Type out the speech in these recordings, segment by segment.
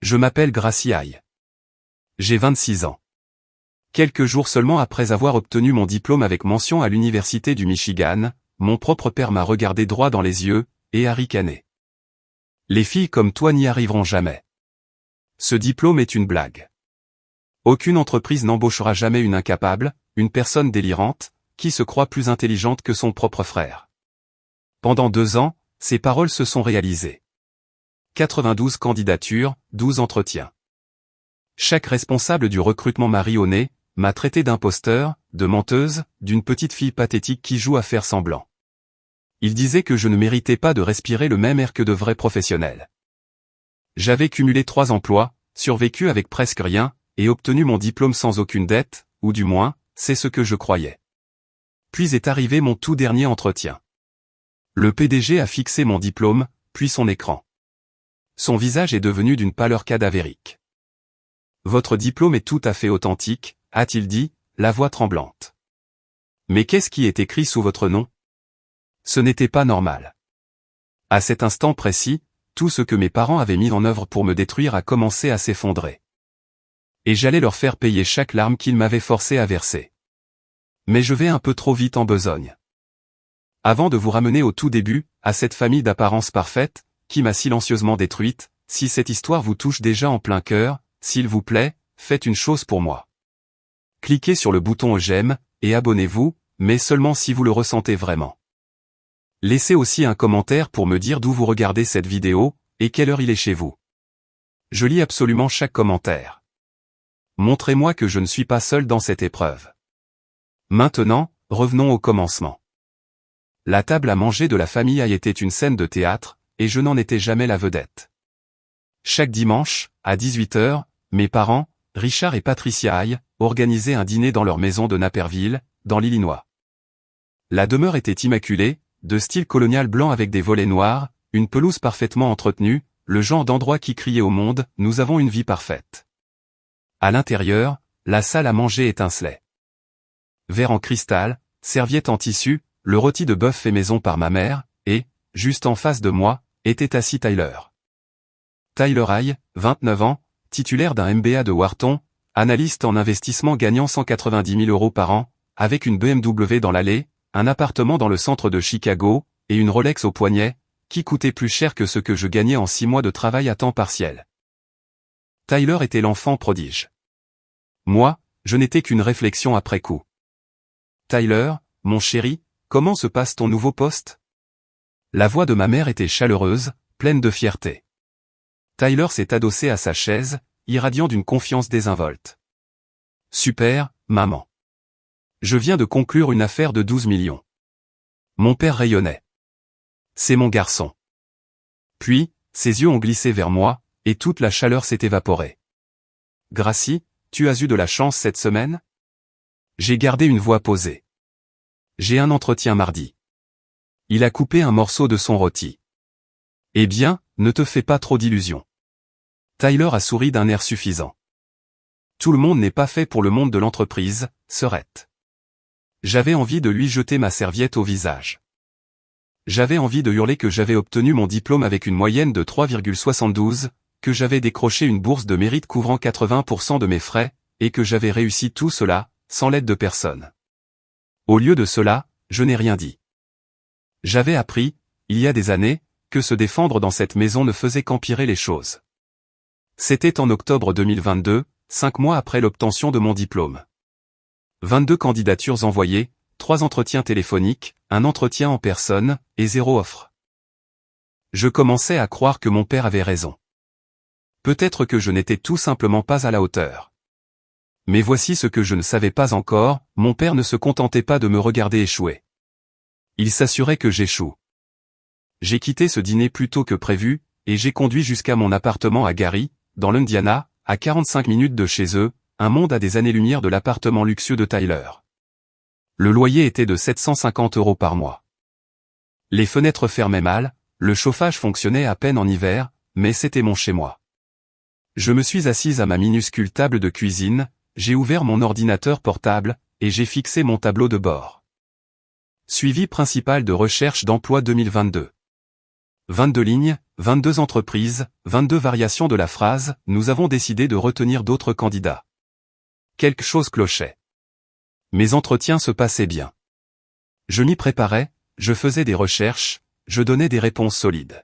Je m'appelle Gracie Aye. J'ai 26 ans. Quelques jours seulement après avoir obtenu mon diplôme avec mention à l'université du Michigan, mon propre père m'a regardé droit dans les yeux, et a ricané. Les filles comme toi n'y arriveront jamais. Ce diplôme est une blague. Aucune entreprise n'embauchera jamais une incapable, une personne délirante, qui se croit plus intelligente que son propre frère. Pendant 2 ans, ces paroles se sont réalisées. 92 candidatures, 12 entretiens. Chaque responsable du recrutement m'a ri au nez, m'a traité d'imposteur, de menteuse, d'une petite fille pathétique qui joue à faire semblant. Il disait que je ne méritais pas de respirer le même air que de vrais professionnels. J'avais cumulé 3 emplois, survécu avec presque rien, et obtenu mon diplôme sans aucune dette, ou du moins, c'est ce que je croyais. Puis est arrivé mon tout dernier entretien. Le PDG a fixé mon diplôme, puis son écran. Son visage est devenu d'une pâleur cadavérique. Votre diplôme est tout à fait authentique, a-t-il dit, la voix tremblante. Mais qu'est-ce qui est écrit sous votre nom? Ce n'était pas normal. À cet instant précis, tout ce que mes parents avaient mis en œuvre pour me détruire a commencé à s'effondrer. Et j'allais leur faire payer chaque larme qu'ils m'avaient forcé à verser. Mais je vais un peu trop vite en besogne. Avant de vous ramener au tout début, à cette famille d'apparence parfaite, qui m'a silencieusement détruite, si cette histoire vous touche déjà en plein cœur, s'il vous plaît, faites une chose pour moi. Cliquez sur le bouton j'aime, et abonnez-vous, mais seulement si vous le ressentez vraiment. Laissez aussi un commentaire pour me dire d'où vous regardez cette vidéo, et quelle heure il est chez vous. Je lis absolument chaque commentaire. Montrez-moi que je ne suis pas seul dans cette épreuve. Maintenant, revenons au commencement. La table à manger de la famille Aye était une scène de théâtre, et je n'en étais jamais la vedette. Chaque dimanche, à 18 h, mes parents, Richard et Patricia Aye, organisaient un dîner dans leur maison de Naperville, dans l'Illinois. La demeure était immaculée, de style colonial blanc avec des volets noirs, une pelouse parfaitement entretenue, le genre d'endroit qui criait au monde « Nous avons une vie parfaite ». À l'intérieur, la salle à manger étincelait. Verre en cristal, serviette en tissu, le rôti de bœuf fait maison par ma mère, et, juste en face de moi, était assis Tyler. Tyler Aye, 29 ans, titulaire d'un MBA de Wharton, analyste en investissement gagnant 190 000 € par an, avec une BMW dans l'allée, un appartement dans le centre de Chicago, et une Rolex au poignet, qui coûtait plus cher que ce que je gagnais en 6 mois de travail à temps partiel. Tyler était l'enfant prodige. Moi, je n'étais qu'une réflexion après coup. Tyler, mon chéri, comment se passe ton nouveau poste? La voix de ma mère était chaleureuse, pleine de fierté. Tyler s'est adossé à sa chaise, irradiant d'une confiance désinvolte. Super, maman. Je viens de conclure une affaire de 12 millions. Mon père rayonnait. C'est mon garçon. Puis, ses yeux ont glissé vers moi, et toute la chaleur s'est évaporée. Gracie, tu as eu de la chance cette semaine? J'ai gardé une voix posée. J'ai un entretien mardi. Il a coupé un morceau de son rôti. Eh bien, ne te fais pas trop d'illusions. Tyler a souri d'un air suffisant. Tout le monde n'est pas fait pour le monde de l'entreprise, Serette. J'avais envie de lui jeter ma serviette au visage. J'avais envie de hurler que j'avais obtenu mon diplôme avec une moyenne de 3,72, que j'avais décroché une bourse de mérite couvrant 80% de mes frais, et que j'avais réussi tout cela, sans l'aide de personne. Au lieu de cela, je n'ai rien dit. J'avais appris, il y a des années, que se défendre dans cette maison ne faisait qu'empirer les choses. C'était en octobre 2022, 5 mois après l'obtention de mon diplôme. 22 candidatures envoyées, 3 entretiens téléphoniques, un entretien en personne, et 0 offre. Je commençais à croire que mon père avait raison. Peut-être que je n'étais tout simplement pas à la hauteur. Mais voici ce que je ne savais pas encore, mon père ne se contentait pas de me regarder échouer. Il s'assurait que j'échoue. J'ai quitté ce dîner plus tôt que prévu, et j'ai conduit jusqu'à mon appartement à Gary, dans l'Indiana, à 45 minutes de chez eux, un monde à des années-lumière de l'appartement luxueux de Tyler. Le loyer était de 750 € par mois. Les fenêtres fermaient mal, le chauffage fonctionnait à peine en hiver, mais c'était mon chez-moi. Je me suis assise à ma minuscule table de cuisine, j'ai ouvert mon ordinateur portable, et j'ai fixé mon tableau de bord. Suivi principal de recherche d'emploi 2022. 22 lignes, 22 entreprises, 22 variations de la phrase, nous avons décidé de retenir d'autres candidats. Quelque chose clochait. Mes entretiens se passaient bien. Je m'y préparais, je faisais des recherches, je donnais des réponses solides.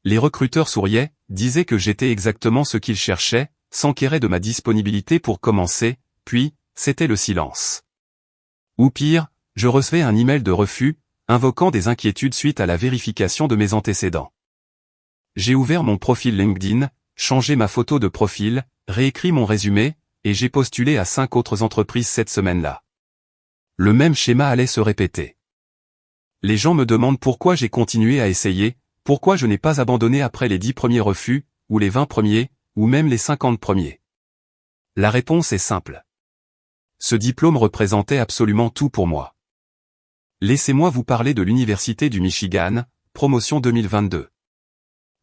Les recruteurs souriaient, disaient que j'étais exactement ce qu'ils cherchaient, s'enquéraient de ma disponibilité pour commencer, puis, c'était le silence. Ou pire, je recevais un email de refus, invoquant des inquiétudes suite à la vérification de mes antécédents. J'ai ouvert mon profil LinkedIn, changé ma photo de profil, réécrit mon résumé, et j'ai postulé à 5 autres entreprises cette semaine-là. Le même schéma allait se répéter. Les gens me demandent pourquoi j'ai continué à essayer, pourquoi je n'ai pas abandonné après les 10 premiers refus, ou les 20 premiers, ou même les 50 premiers. La réponse est simple. Ce diplôme représentait absolument tout pour moi. Laissez-moi vous parler de l'Université du Michigan, promotion 2022.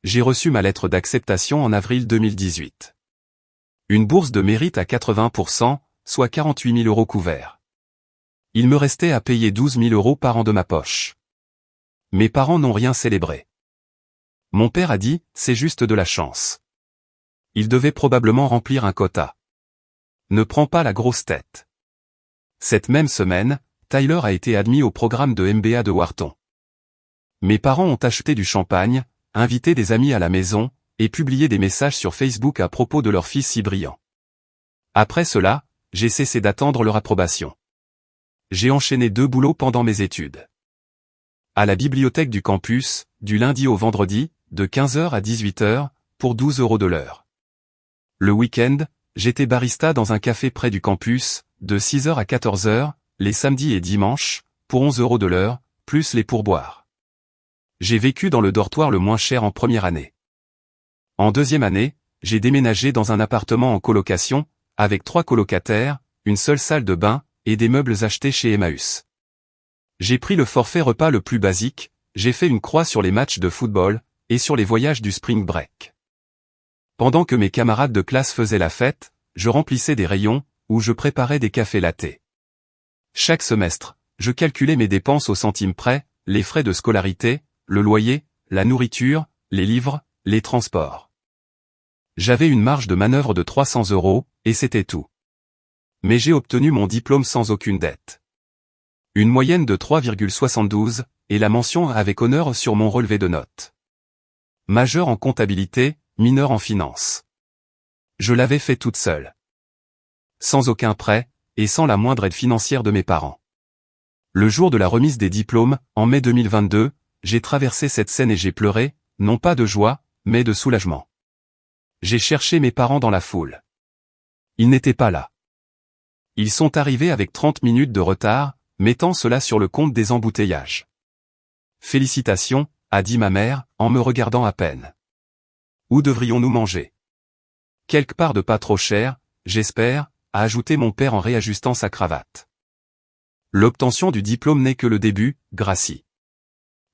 J'ai reçu ma lettre d'acceptation en avril 2018. Une bourse de mérite à 80%, soit 48 000 € couverts. Il me restait à payer 12 000 € par an de ma poche. Mes parents n'ont rien célébré. Mon père a dit, c'est juste de la chance. Il devait probablement remplir un quota. Ne prends pas la grosse tête. Cette même semaine, Tyler a été admis au programme de MBA de Wharton. Mes parents ont acheté du champagne, invité des amis à la maison, et publié des messages sur Facebook à propos de leur fils si brillant. Après cela, j'ai cessé d'attendre leur approbation. J'ai enchaîné 2 boulots pendant mes études. À la bibliothèque du campus, du lundi au vendredi, de 15h à 18h, pour 12 € de l'heure. Le week-end, j'étais barista dans un café près du campus, de 6h à 14h, les samedis et dimanches, pour 11 € de l'heure, plus les pourboires. J'ai vécu dans le dortoir le moins cher en première année. En deuxième année, j'ai déménagé dans un appartement en colocation, avec 3 colocataires, une seule salle de bain, et des meubles achetés chez Emmaüs. J'ai pris le forfait repas le plus basique, j'ai fait une croix sur les matchs de football, et sur les voyages du spring break. Pendant que mes camarades de classe faisaient la fête, je remplissais des rayons, où je préparais des cafés lattés. Chaque semestre, je calculais mes dépenses au centime près, les frais de scolarité, le loyer, la nourriture, les livres, les transports. J'avais une marge de manœuvre de 300 €, et c'était tout. Mais j'ai obtenu mon diplôme sans aucune dette. Une moyenne de 3,72, et la mention avec honneur sur mon relevé de notes. Majeur en comptabilité, mineur en finance. Je l'avais fait toute seule. Sans aucun prêt, et sans la moindre aide financière de mes parents. Le jour de la remise des diplômes, en mai 2022, j'ai traversé cette scène et j'ai pleuré, non pas de joie, mais de soulagement. J'ai cherché mes parents dans la foule. Ils n'étaient pas là. Ils sont arrivés avec 30 minutes de retard, mettant cela sur le compte des embouteillages. Félicitations, a dit ma mère, en me regardant à peine. Où devrions-nous manger? Quelque part de pas trop cher, j'espère, a ajouté mon père en réajustant sa cravate. L'obtention du diplôme n'est que le début, Gracie.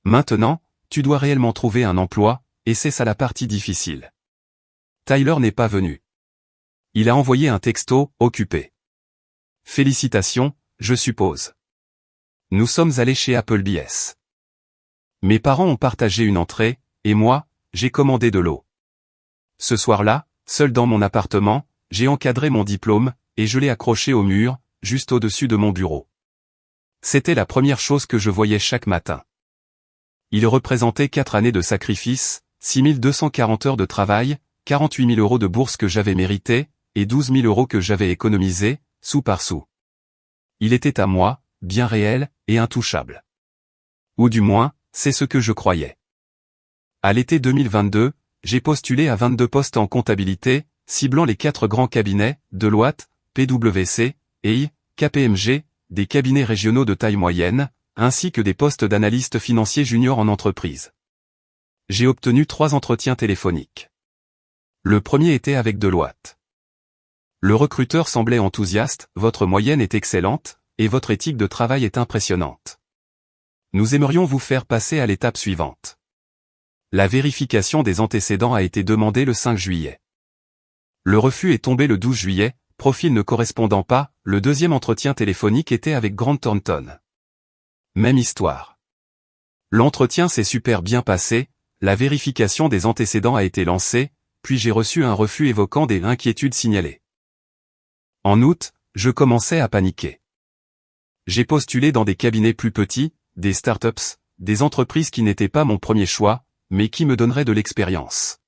Maintenant, tu dois réellement trouver un emploi, et c'est ça la partie difficile. Tyler n'est pas venu. Il a envoyé un texto, occupé. Félicitations, je suppose. Nous sommes allés chez Applebee's. Mes parents ont partagé une entrée, et moi, j'ai commandé de l'eau. Ce soir-là, seul dans mon appartement, j'ai encadré mon diplôme, et je l'ai accroché au mur, juste au-dessus de mon bureau. C'était la première chose que je voyais chaque matin. Il représentait 4 années de sacrifice, 6240 heures de travail, 48 000 € de bourse que j'avais méritée, et 12 000 € que j'avais économisés, sou par sou. Il était à moi, bien réel, et intouchable. Ou du moins, c'est ce que je croyais. À l'été 2022, j'ai postulé à 22 postes en comptabilité, ciblant les 4 grands cabinets, Deloitte, PwC, EY, KPMG, des cabinets régionaux de taille moyenne, ainsi que des postes d'analyste financier junior en entreprise. J'ai obtenu 3 entretiens téléphoniques. Le premier était avec Deloitte. Le recruteur semblait enthousiaste, votre moyenne est excellente, et votre éthique de travail est impressionnante. Nous aimerions vous faire passer à l'étape suivante. La vérification des antécédents a été demandée le 5 juillet. Le refus est tombé le 12 juillet, profil ne correspondant pas, le deuxième entretien téléphonique était avec Grant Thornton. Même histoire. L'entretien s'est super bien passé, la vérification des antécédents a été lancée, puis j'ai reçu un refus évoquant des inquiétudes signalées. En août, je commençais à paniquer. J'ai postulé dans des cabinets plus petits, des startups, des entreprises qui n'étaient pas mon premier choix, mais qui me donneraient de l'expérience.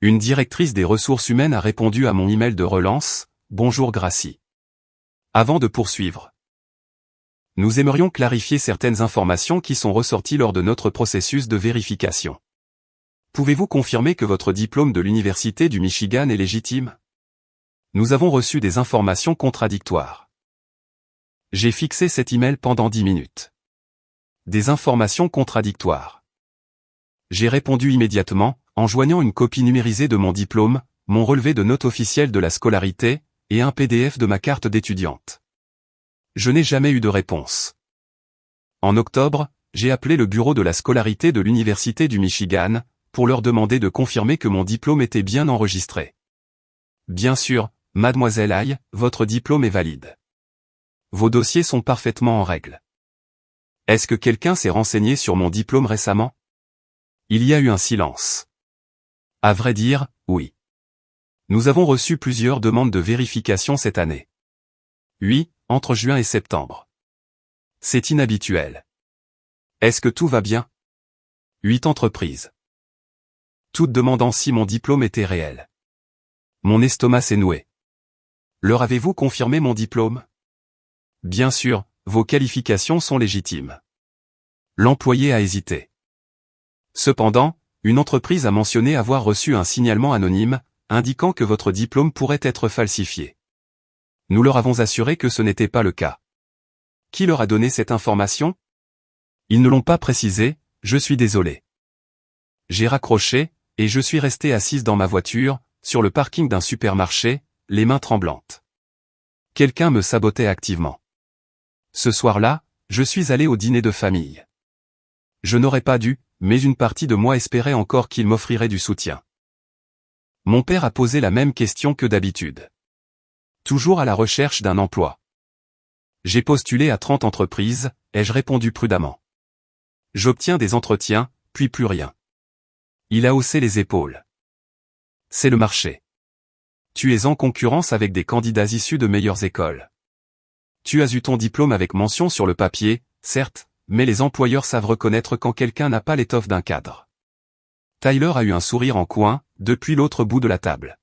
Une directrice des ressources humaines a répondu à mon email de relance, « Bonjour Gracie. Avant de poursuivre, nous aimerions clarifier certaines informations qui sont ressorties lors de notre processus de vérification. Pouvez-vous confirmer que votre diplôme de l'Université du Michigan est légitime? Nous avons reçu des informations contradictoires. » J'ai fixé cet email pendant 10 minutes. Des informations contradictoires. J'ai répondu immédiatement, en joignant une copie numérisée de mon diplôme, mon relevé de notes officielles de la scolarité, et un PDF de ma carte d'étudiante. Je n'ai jamais eu de réponse. En octobre, j'ai appelé le bureau de la scolarité de l'Université du Michigan, pour leur demander de confirmer que mon diplôme était bien enregistré. Bien sûr, mademoiselle Aye, votre diplôme est valide. Vos dossiers sont parfaitement en règle. Est-ce que quelqu'un s'est renseigné sur mon diplôme récemment? Il y a eu un silence. À vrai dire, oui. Nous avons reçu plusieurs demandes de vérification cette année. Oui, entre juin et septembre. C'est inhabituel. Est-ce que tout va bien? 8 entreprises. Toutes demandant si mon diplôme était réel. Mon estomac s'est noué. Leur avez-vous confirmé mon diplôme? Bien sûr, vos qualifications sont légitimes. L'employé a hésité. Cependant, une entreprise a mentionné avoir reçu un signalement anonyme, indiquant que votre diplôme pourrait être falsifié. Nous leur avons assuré que ce n'était pas le cas. Qui leur a donné cette information? Ils ne l'ont pas précisé, je suis désolé. J'ai raccroché, et je suis resté assise dans ma voiture, sur le parking d'un supermarché, les mains tremblantes. Quelqu'un me sabotait activement. Ce soir-là, je suis allé au dîner de famille. Je n'aurais pas dû, mais une partie de moi espérait encore qu'il m'offrirait du soutien. Mon père a posé la même question que d'habitude. Toujours à la recherche d'un emploi. J'ai postulé à 30 entreprises, ai-je répondu prudemment. J'obtiens des entretiens, puis plus rien. Il a haussé les épaules. C'est le marché. Tu es en concurrence avec des candidats issus de meilleures écoles. Tu as eu ton diplôme avec mention sur le papier, certes, mais les employeurs savent reconnaître quand quelqu'un n'a pas l'étoffe d'un cadre. Tyler a eu un sourire en coin, depuis l'autre bout de la table.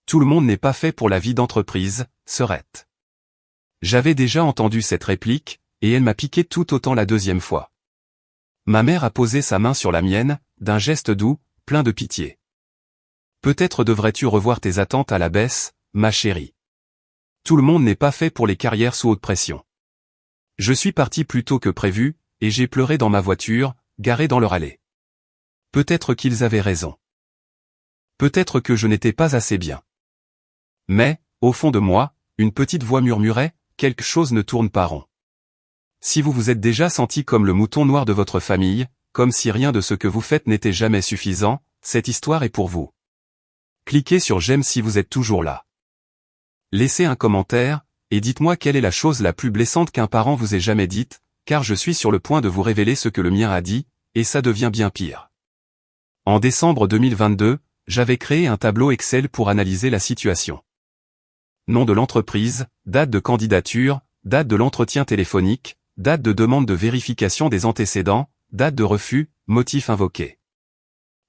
Tout le monde n'est pas fait pour la vie d'entreprise, Serette. J'avais déjà entendu cette réplique, et elle m'a piqué tout autant la deuxième fois. Ma mère a posé sa main sur la mienne, d'un geste doux, plein de pitié. Peut-être devrais-tu revoir tes attentes à la baisse, ma chérie. Tout le monde n'est pas fait pour les carrières sous haute pression. Je suis parti plus tôt que prévu, et j'ai pleuré dans ma voiture, garée dans leur allée. Peut-être qu'ils avaient raison. Peut-être que je n'étais pas assez bien. Mais, au fond de moi, une petite voix murmurait, quelque chose ne tourne pas rond. Si vous vous êtes déjà senti comme le mouton noir de votre famille, comme si rien de ce que vous faites n'était jamais suffisant, cette histoire est pour vous. Cliquez sur j'aime si vous êtes toujours là. Laissez un commentaire, et dites-moi quelle est la chose la plus blessante qu'un parent vous ait jamais dite, car je suis sur le point de vous révéler ce que le mien a dit, et ça devient bien pire. En décembre 2022, j'avais créé un tableau Excel pour analyser la situation. Nom de l'entreprise, date de candidature, date de l'entretien téléphonique, date de demande de vérification des antécédents, date de refus, motif invoqué.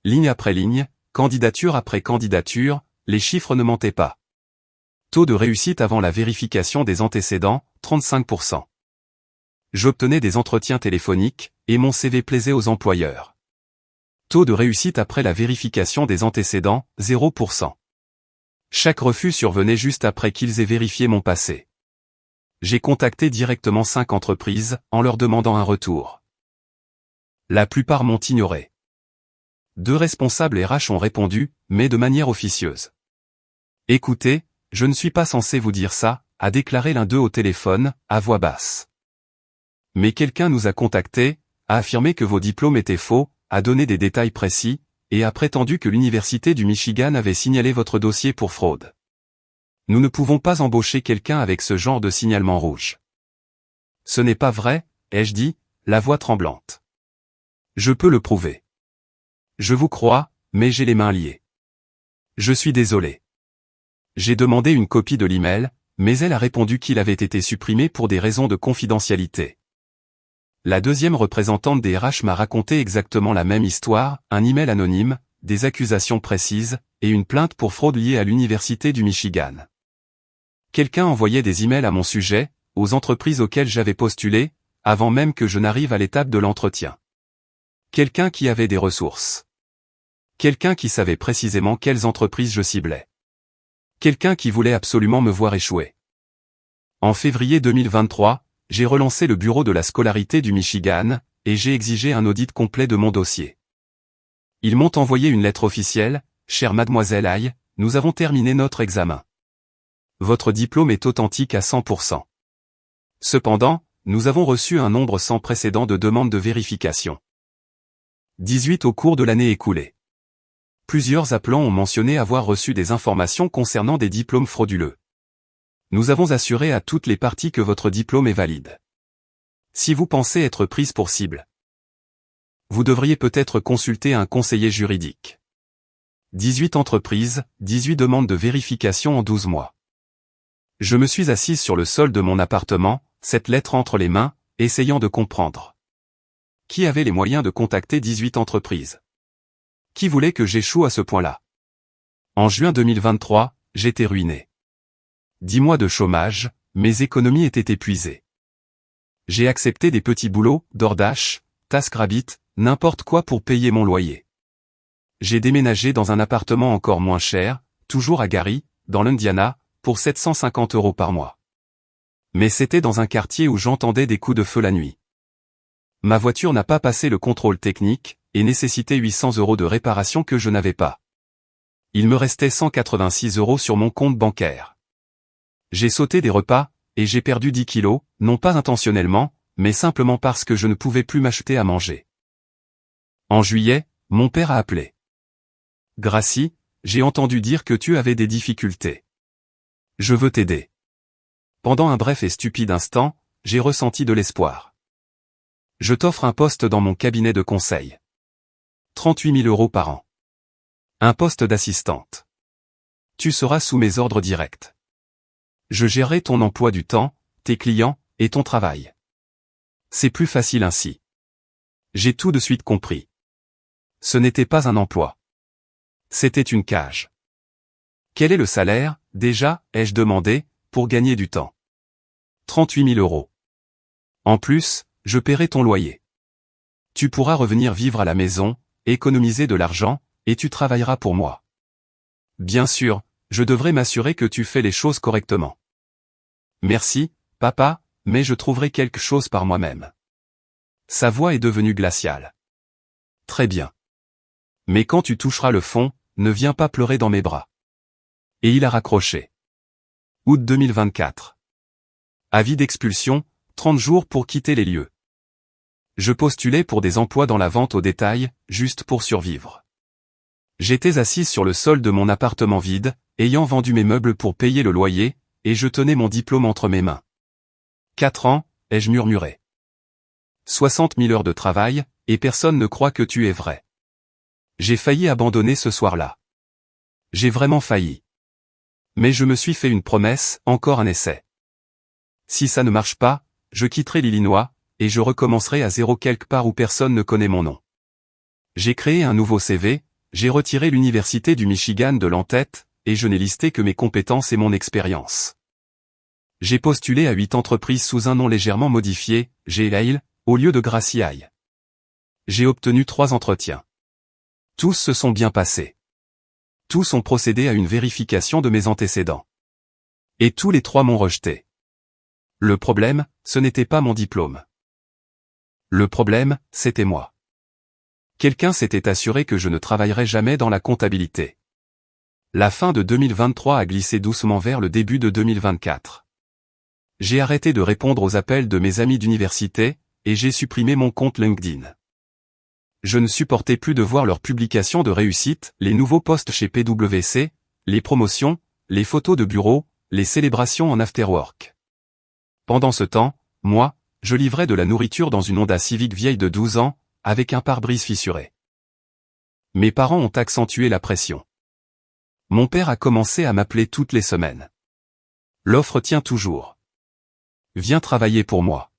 Ligne après ligne, candidature après candidature, les chiffres ne mentaient pas. Taux de réussite avant la vérification des antécédents, 35%. J'obtenais des entretiens téléphoniques, et mon CV plaisait aux employeurs. Taux de réussite après la vérification des antécédents, 0%. Chaque refus survenait juste après qu'ils aient vérifié mon passé. J'ai contacté directement 5 entreprises, en leur demandant un retour. La plupart m'ont ignoré. 2 responsables RH ont répondu, mais de manière officieuse. Écoutez, je ne suis pas censé vous dire ça, a déclaré l'un d'eux au téléphone, à voix basse. Mais quelqu'un nous a contactés, a affirmé que vos diplômes étaient faux, a donné des détails précis, et a prétendu que l'Université du Michigan avait signalé votre dossier pour fraude. Nous ne pouvons pas embaucher quelqu'un avec ce genre de signalement rouge. Ce n'est pas vrai, ai-je dit, la voix tremblante. Je peux le prouver. Je vous crois, mais j'ai les mains liées. Je suis désolé. J'ai demandé une copie de l'email, mais elle a répondu qu'il avait été supprimé pour des raisons de confidentialité. La deuxième représentante des RH m'a raconté exactement la même histoire, un email anonyme, des accusations précises, et une plainte pour fraude liée à l'Université du Michigan. Quelqu'un envoyait des emails à mon sujet, aux entreprises auxquelles j'avais postulé, avant même que je n'arrive à l'étape de l'entretien. Quelqu'un qui avait des ressources. Quelqu'un qui savait précisément quelles entreprises je ciblais. Quelqu'un qui voulait absolument me voir échouer. En février 2023, j'ai relancé le bureau de la scolarité du Michigan, et j'ai exigé un audit complet de mon dossier. Ils m'ont envoyé une lettre officielle, « Chère mademoiselle Aye, nous avons terminé notre examen. Votre diplôme est authentique à 100%. Cependant, nous avons reçu un nombre sans précédent de demandes de vérification. 18 au cours de l'année écoulée. Plusieurs appelants ont mentionné avoir reçu des informations concernant des diplômes frauduleux. Nous avons assuré à toutes les parties que votre diplôme est valide. Si vous pensez être prise pour cible, vous devriez peut-être consulter un conseiller juridique. 18 entreprises, 18 demandes de vérification en 12 mois. Je me suis assise sur le sol de mon appartement, cette lettre entre les mains, essayant de comprendre. Qui avait les moyens de contacter 18 entreprises? Qui voulait que j'échoue à ce point-là? En juin 2023, j'étais ruiné. 10 mois de chômage, mes économies étaient épuisées. J'ai accepté des petits boulots, DoorDash, TaskRabbit, n'importe quoi pour payer mon loyer. J'ai déménagé dans un appartement encore moins cher, toujours à Gary, dans l'Indiana, pour 750 € par mois. Mais c'était dans un quartier où j'entendais des coups de feu la nuit. Ma voiture n'a pas passé le contrôle technique, et nécessitait 800 € de réparation que je n'avais pas. Il me restait 186 € sur mon compte bancaire. J'ai sauté des repas, et j'ai perdu 10 kilos, non pas intentionnellement, mais simplement parce que je ne pouvais plus m'acheter à manger. En juillet, mon père a appelé. Gracie, j'ai entendu dire que tu avais des difficultés. Je veux t'aider. Pendant un bref et stupide instant, j'ai ressenti de l'espoir. Je t'offre un poste dans mon cabinet de conseil. 38 000 € par an. Un poste d'assistante. Tu seras sous mes ordres directs. Je gérerai ton emploi du temps, tes clients, et ton travail. C'est plus facile ainsi. J'ai tout de suite compris. Ce n'était pas un emploi. C'était une cage. Quel est le salaire, déjà, ai-je demandé, pour gagner du temps? 38 000 €. En plus, je paierai ton loyer. Tu pourras revenir vivre à la maison, économiser de l'argent, et tu travailleras pour moi. Bien sûr, je devrais m'assurer que tu fais les choses correctement. Merci, papa, mais je trouverai quelque chose par moi-même. Sa voix est devenue glaciale. Très bien. Mais quand tu toucheras le fond, ne viens pas pleurer dans mes bras. Et il a raccroché. Août 2024. Avis d'expulsion, 30 jours pour quitter les lieux. Je postulais pour des emplois dans la vente au détail, juste pour survivre. J'étais assise sur le sol de mon appartement vide, ayant vendu mes meubles pour payer le loyer, et je tenais mon diplôme entre mes mains. 4 ans, ai-je murmuré. 60 000 heures de travail, et personne ne croit que tu es vrai. J'ai failli abandonner ce soir-là. J'ai vraiment failli. Mais je me suis fait une promesse, encore un essai. Si ça ne marche pas, je quitterai l'Illinois, et je recommencerai à zéro quelque part où personne ne connaît mon nom. J'ai créé un nouveau CV, j'ai retiré l'Université du Michigan de l'en-tête, et je n'ai listé que mes compétences et mon expérience. J'ai postulé à 8 entreprises sous un nom légèrement modifié, G-Lail, au lieu de Gracie Aye. J'ai obtenu 3 entretiens. Tous se sont bien passés. Tous ont procédé à une vérification de mes antécédents. Et tous les 3 m'ont rejeté. Le problème, ce n'était pas mon diplôme. Le problème, c'était moi. Quelqu'un s'était assuré que je ne travaillerais jamais dans la comptabilité. La fin de 2023 a glissé doucement vers le début de 2024. J'ai arrêté de répondre aux appels de mes amis d'université, et j'ai supprimé mon compte LinkedIn. Je ne supportais plus de voir leurs publications de réussite, les nouveaux posts chez PwC, les promotions, les photos de bureau, les célébrations en afterwork. Pendant ce temps, moi, je livrais de la nourriture dans une Honda Civic vieille de 12 ans, avec un pare-brise fissuré. Mes parents ont accentué la pression. Mon père a commencé à m'appeler toutes les semaines. L'offre tient toujours. Viens travailler pour moi.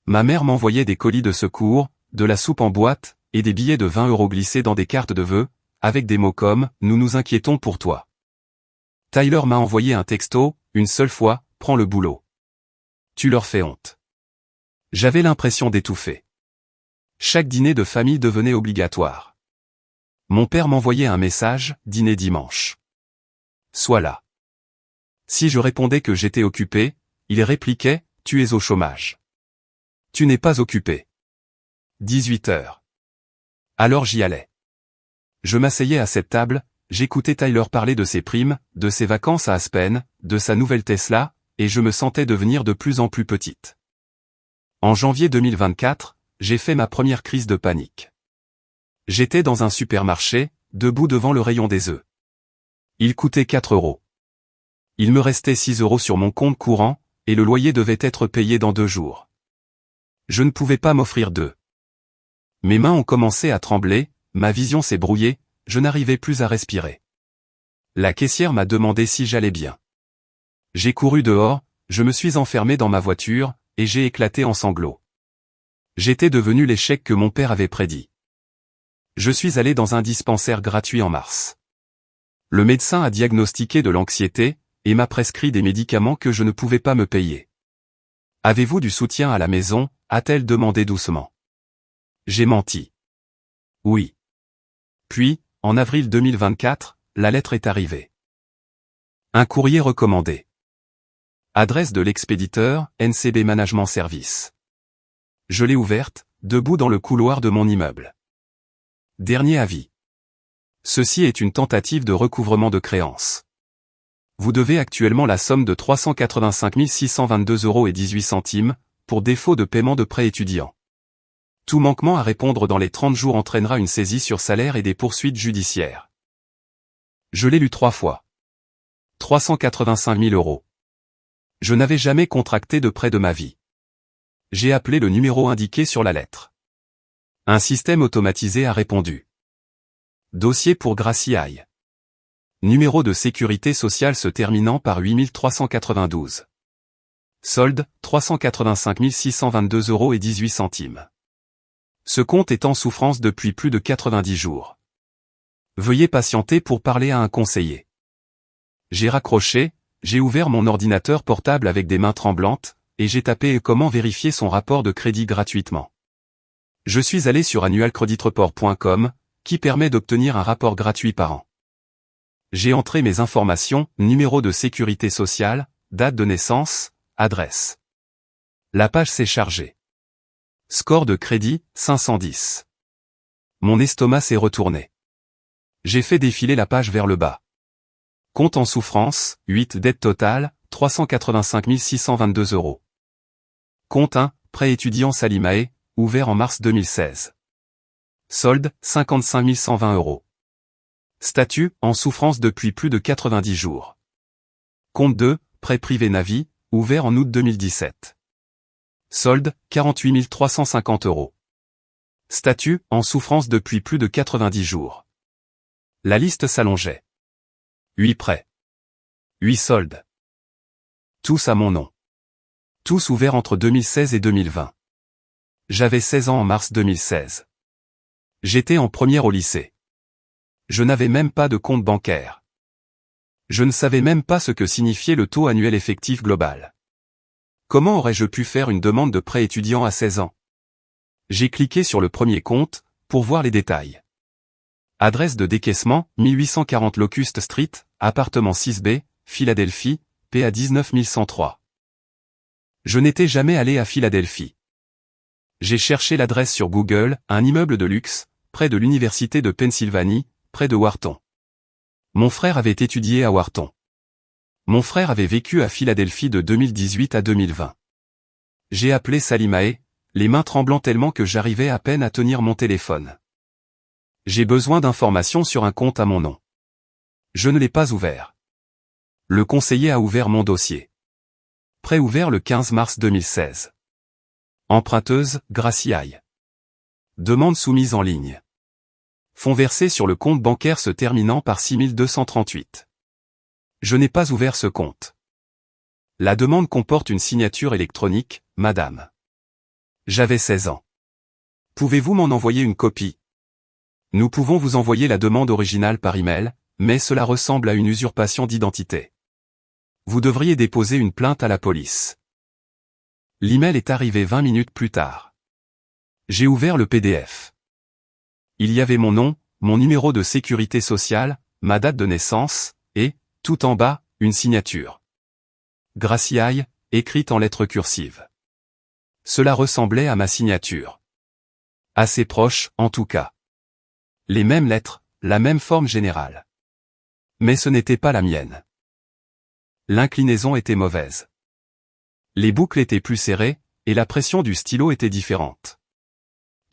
Ma mère m'envoyait des colis de secours, de la soupe en boîte, et des billets de 20 € glissés dans des cartes de vœux, avec des mots comme « Nous nous inquiétons pour toi ». Tyler m'a envoyé un texto, une seule fois, « Prends le boulot. Tu leur fais honte ». J'avais l'impression d'étouffer. Chaque dîner de famille devenait obligatoire. Mon père m'envoyait un message, « Dîner dimanche. Sois là ». Si je répondais que j'étais occupé, il répliquait, « Tu es au chômage. Tu n'es pas occupé. 18 h. Alors j'y allais. Je m'asseyais à cette table, j'écoutais Tyler parler de ses primes, de ses vacances à Aspen, de sa nouvelle Tesla, et je me sentais devenir de plus en plus petite. En janvier 2024, j'ai fait ma première crise de panique. J'étais dans un supermarché, debout devant le rayon des œufs. Il coûtait 4 €. Il me restait 6 € sur mon compte courant, et le loyer devait être payé dans 2 jours. Je ne pouvais pas m'offrir d'œufs. Mes mains ont commencé à trembler, ma vision s'est brouillée, je n'arrivais plus à respirer. La caissière m'a demandé si j'allais bien. J'ai couru dehors, je me suis enfermé dans ma voiture, et j'ai éclaté en sanglots. J'étais devenu l'échec que mon père avait prédit. Je suis allé dans un dispensaire gratuit en mars. Le médecin a diagnostiqué de l'anxiété, et m'a prescrit des médicaments que je ne pouvais pas me payer. « Avez-vous du soutien à la maison ?» a-t-elle demandé doucement. J'ai menti. Oui. Puis, en avril 2024, la lettre est arrivée. Un courrier recommandé. Adresse de l'expéditeur, NCB Management Service. Je l'ai ouverte, debout dans le couloir de mon immeuble. Dernier avis. Ceci est une tentative de recouvrement de créances. Vous devez actuellement la somme de 385 622,18 € pour défaut de paiement de prêt étudiant. Tout manquement à répondre dans les 30 jours entraînera une saisie sur salaire et des poursuites judiciaires. Je l'ai lu 3 fois. 385 000 €. Je n'avais jamais contracté de prêt de ma vie. J'ai appelé le numéro indiqué sur la lettre. Un système automatisé a répondu. Dossier pour Gracie. Numéro de sécurité sociale se terminant par 8392. Solde, 385 622,18 €. Ce compte est en souffrance depuis plus de 90 jours. Veuillez patienter pour parler à un conseiller. J'ai raccroché, j'ai ouvert mon ordinateur portable avec des mains tremblantes, et j'ai tapé comment vérifier son rapport de crédit gratuitement. Je suis allé sur annualcreditreport.com, qui permet d'obtenir un rapport gratuit par an. J'ai entré mes informations, numéro de sécurité sociale, date de naissance, adresse. La page s'est chargée. Score de crédit, 510. Mon estomac s'est retourné. J'ai fait défiler la page vers le bas. Compte en souffrance, 8 dette totale, 385 622 €. Compte 1, prêt étudiant Salimae, ouvert en mars 2016. Solde, 55 120 €. Statut, en souffrance depuis plus de 90 jours. Compte 2, prêt privé Navi, ouvert en août 2017. Solde, 48 350 €. Statut, en souffrance depuis plus de 90 jours. La liste s'allongeait. 8 prêts. 8 soldes. Tous à mon nom. Tous ouverts entre 2016 et 2020. J'avais 16 ans en mars 2016. J'étais en première au lycée. Je n'avais même pas de compte bancaire. Je ne savais même pas ce que signifiait le taux annuel effectif global. Comment aurais-je pu faire une demande de prêt étudiant à 16 ans? J'ai cliqué sur le premier compte, pour voir les détails. Adresse de décaissement, 1840 Locust Street, appartement 6B, Philadelphie, PA 19103. Je n'étais jamais allé à Philadelphie. J'ai cherché l'adresse sur Google, un immeuble de luxe, près de l'université de Pennsylvanie, près de Wharton. Mon frère avait étudié à Wharton. Mon frère avait vécu à Philadelphie de 2018 à 2020. J'ai appelé Salimae, les mains tremblant tellement que j'arrivais à peine à tenir mon téléphone. J'ai besoin d'informations sur un compte à mon nom. Je ne l'ai pas ouvert. Le conseiller a ouvert mon dossier. Prêt ouvert le 15 mars 2016. Emprunteuse, Gracie. Demande soumise en ligne. Fonds versés sur le compte bancaire se terminant par 6238. Je n'ai pas ouvert ce compte. La demande comporte une signature électronique, madame. J'avais 16 ans. Pouvez-vous m'en envoyer une copie? Nous pouvons vous envoyer la demande originale par email, mais cela ressemble à une usurpation d'identité. Vous devriez déposer une plainte à la police. L'email est arrivé 20 minutes plus tard. J'ai ouvert le PDF. Il y avait mon nom, mon numéro de sécurité sociale, ma date de naissance, et, tout en bas, une signature. Graciaille, écrite en lettres cursives. Cela ressemblait à ma signature. Assez proche, en tout cas. Les mêmes lettres, la même forme générale. Mais ce n'était pas la mienne. L'inclinaison était mauvaise. Les boucles étaient plus serrées, et la pression du stylo était différente.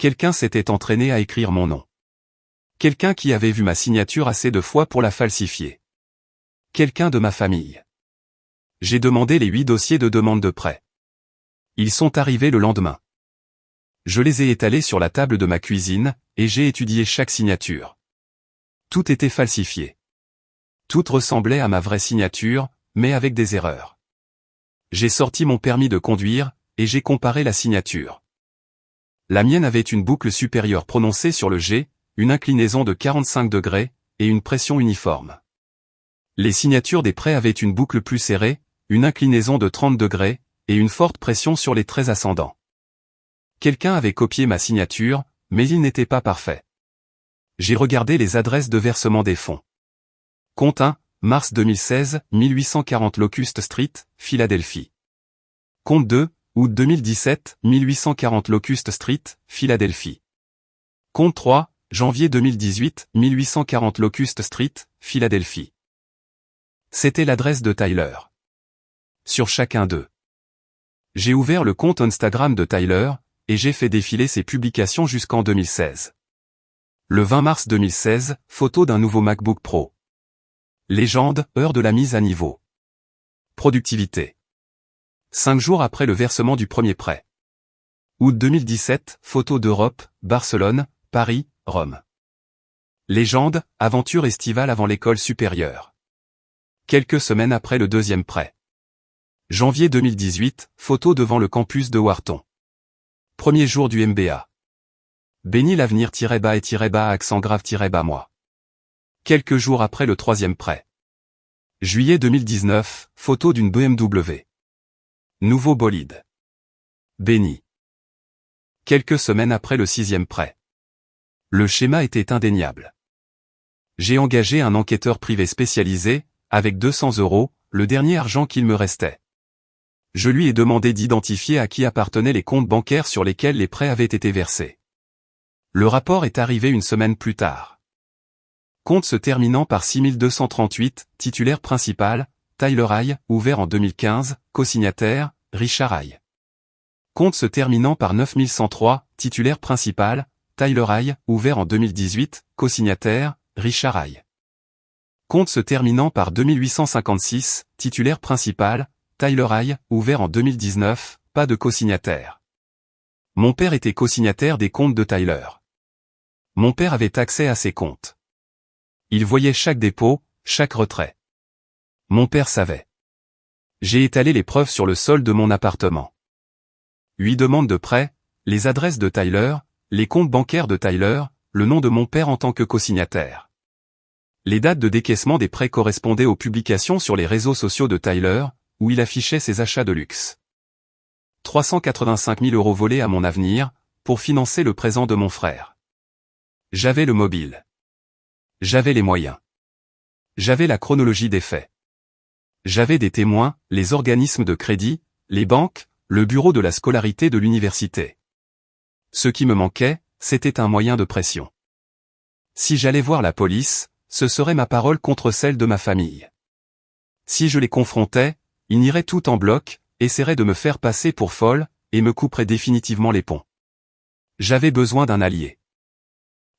Quelqu'un s'était entraîné à écrire mon nom. Quelqu'un qui avait vu ma signature assez de fois pour la falsifier. Quelqu'un de ma famille. J'ai demandé les 8 dossiers de demande de prêt. Ils sont arrivés le lendemain. Je les ai étalés sur la table de ma cuisine, et j'ai étudié chaque signature. Tout était falsifié. Tout ressemblait à ma vraie signature, mais avec des erreurs. J'ai sorti mon permis de conduire, et j'ai comparé la signature. La mienne avait une boucle supérieure prononcée sur le G, une inclinaison de 45 degrés, et une pression uniforme. Les signatures des prêts avaient une boucle plus serrée, une inclinaison de 30 degrés, et une forte pression sur les traits ascendants. Quelqu'un avait copié ma signature, mais il n'était pas parfait. J'ai regardé les adresses de versement des fonds. Compte 1, mars 2016, 1840 Locust Street, Philadelphie. Compte 2, août 2017, 1840 Locust Street, Philadelphie. Compte 3, janvier 2018, 1840 Locust Street, Philadelphie. C'était l'adresse de Tyler. Sur chacun d'eux. J'ai ouvert le compte Instagram de Tyler, et j'ai fait défiler ses publications jusqu'en 2016. Le 20 mars 2016, photo d'un nouveau MacBook Pro. Légende, heure de la mise à niveau. Productivité. 5 jours après le versement du premier prêt. Août 2017, photo d'Europe, Barcelone, Paris, Rome. Légende, aventure estivale avant l'école supérieure. Quelques semaines après le deuxième prêt. Janvier 2018, photo devant le campus de Wharton. Premier jour du MBA. Béni l'avenir-bas et accent grave-bas moi. Quelques jours après le troisième prêt. Juillet 2019, photo d'une BMW. Nouveau bolide. Béni. Quelques semaines après le sixième prêt. Le schéma était indéniable. J'ai engagé un enquêteur privé spécialisé, avec 200 €, le dernier argent qu'il me restait. Je lui ai demandé d'identifier à qui appartenaient les comptes bancaires sur lesquels les prêts avaient été versés. Le rapport est arrivé une semaine plus tard. Compte se terminant par 6238, titulaire principal, Tyler Haye, ouvert en 2015, cosignataire, Richard Haye. Compte se terminant par 9103, titulaire principal, Tyler Haye, ouvert en 2018, cosignataire, Richard Haye. Compte se terminant par 2856, titulaire principal, Tyler Haye, ouvert en 2019, pas de cosignataire. Mon père était cosignataire des comptes de Tyler. Mon père avait accès à ses comptes. Il voyait chaque dépôt, chaque retrait. Mon père savait. J'ai étalé les preuves sur le sol de mon appartement. 8 demandes de prêt, les adresses de Tyler, les comptes bancaires de Tyler, le nom de mon père en tant que cosignataire. Les dates de décaissement des prêts correspondaient aux publications sur les réseaux sociaux de Tyler, où il affichait ses achats de luxe. 385 000 € volés à mon avenir, pour financer le présent de mon frère. J'avais le mobile. J'avais les moyens. J'avais la chronologie des faits. J'avais des témoins, les organismes de crédit, les banques, le bureau de la scolarité de l'université. Ce qui me manquait, c'était un moyen de pression. Si j'allais voir la police, ce serait ma parole contre celle de ma famille. Si je les confrontais, ils n'iraient tout en bloc, essaieraient de me faire passer pour folle, et me couperaient définitivement les ponts. J'avais besoin d'un allié.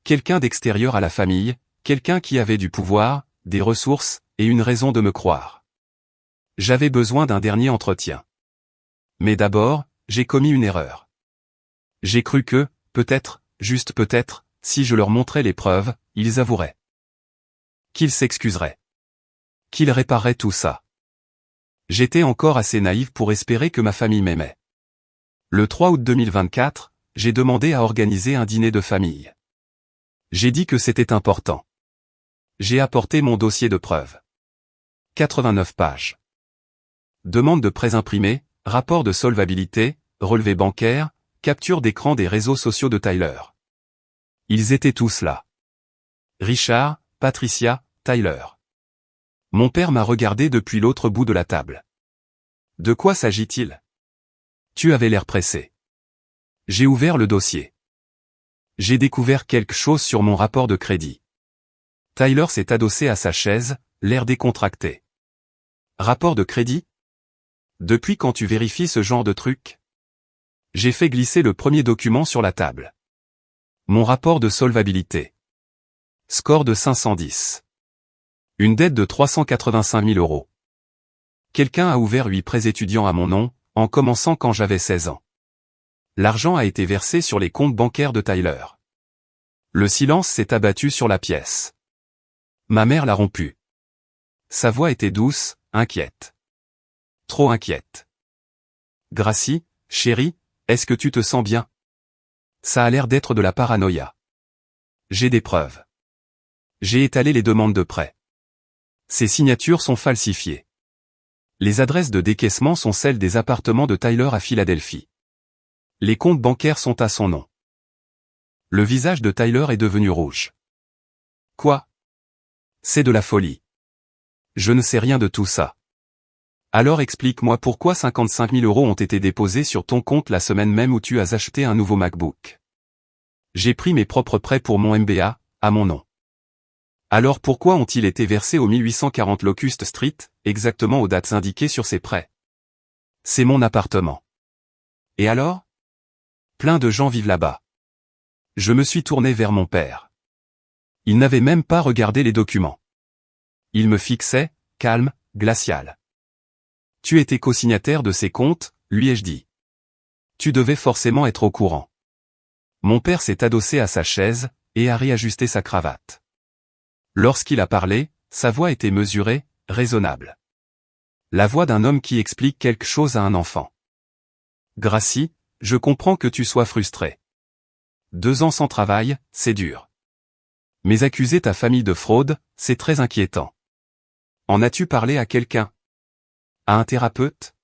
Quelqu'un d'extérieur à la famille, quelqu'un qui avait du pouvoir, des ressources, et une raison de me croire. J'avais besoin d'un dernier entretien. Mais d'abord, j'ai commis une erreur. J'ai cru que, peut-être, juste peut-être, si je leur montrais les preuves, ils avoueraient. Qu'ils s'excuseraient. Qu'ils répareraient tout ça. J'étais encore assez naïf pour espérer que ma famille m'aimait. Le 3 août 2024, j'ai demandé à organiser un dîner de famille. J'ai dit que c'était important. J'ai apporté mon dossier de preuves. 89 pages. Demande de prêts imprimés, rapport de solvabilité, relevé bancaire, capture d'écran des réseaux sociaux de Tyler. Ils étaient tous là. Richard, Patricia, Tyler. Mon père m'a regardé depuis l'autre bout de la table. De quoi s'agit-il? Tu avais l'air pressé. J'ai ouvert le dossier. J'ai découvert quelque chose sur mon rapport de crédit. Tyler s'est adossé à sa chaise, l'air décontracté. Rapport de crédit? Depuis quand tu vérifies ce genre de truc? J'ai fait glisser le premier document sur la table. Mon rapport de solvabilité. Score de 510. Une dette de 385 000 €. Quelqu'un a ouvert 8 prêts étudiants à mon nom, en commençant quand j'avais 16 ans. L'argent a été versé sur les comptes bancaires de Tyler. Le silence s'est abattu sur la pièce. Ma mère l'a rompu. Sa voix était douce, inquiète. Trop inquiète. Gracie, chérie, est-ce que tu te sens bien? Ça a l'air d'être de la paranoïa. J'ai des preuves. J'ai étalé les demandes de prêt. Ces signatures sont falsifiées. Les adresses de décaissement sont celles des appartements de Tyler à Philadelphie. Les comptes bancaires sont à son nom. Le visage de Tyler est devenu rouge. Quoi? C'est de la folie. Je ne sais rien de tout ça. Alors explique-moi pourquoi 55 000 € ont été déposés sur ton compte la semaine même où tu as acheté un nouveau MacBook. J'ai pris mes propres prêts pour mon MBA, à mon nom. Alors pourquoi ont-ils été versés au 1840 Locust Street, exactement aux dates indiquées sur ces prêts? C'est mon appartement. Et alors? Plein de gens vivent là-bas. Je me suis tourné vers mon père. Il n'avait même pas regardé les documents. Il me fixait, calme, glacial. Tu étais co-signataire de ces comptes, lui ai-je dit. Tu devais forcément être au courant. Mon père s'est adossé à sa chaise, et a réajusté sa cravate. Lorsqu'il a parlé, sa voix était mesurée, raisonnable. La voix d'un homme qui explique quelque chose à un enfant. Gracie, je comprends que tu sois frustré. 2 ans sans travail, c'est dur. Mais accuser ta famille de fraude, c'est très inquiétant. En as-tu parlé à quelqu'un? À un thérapeute?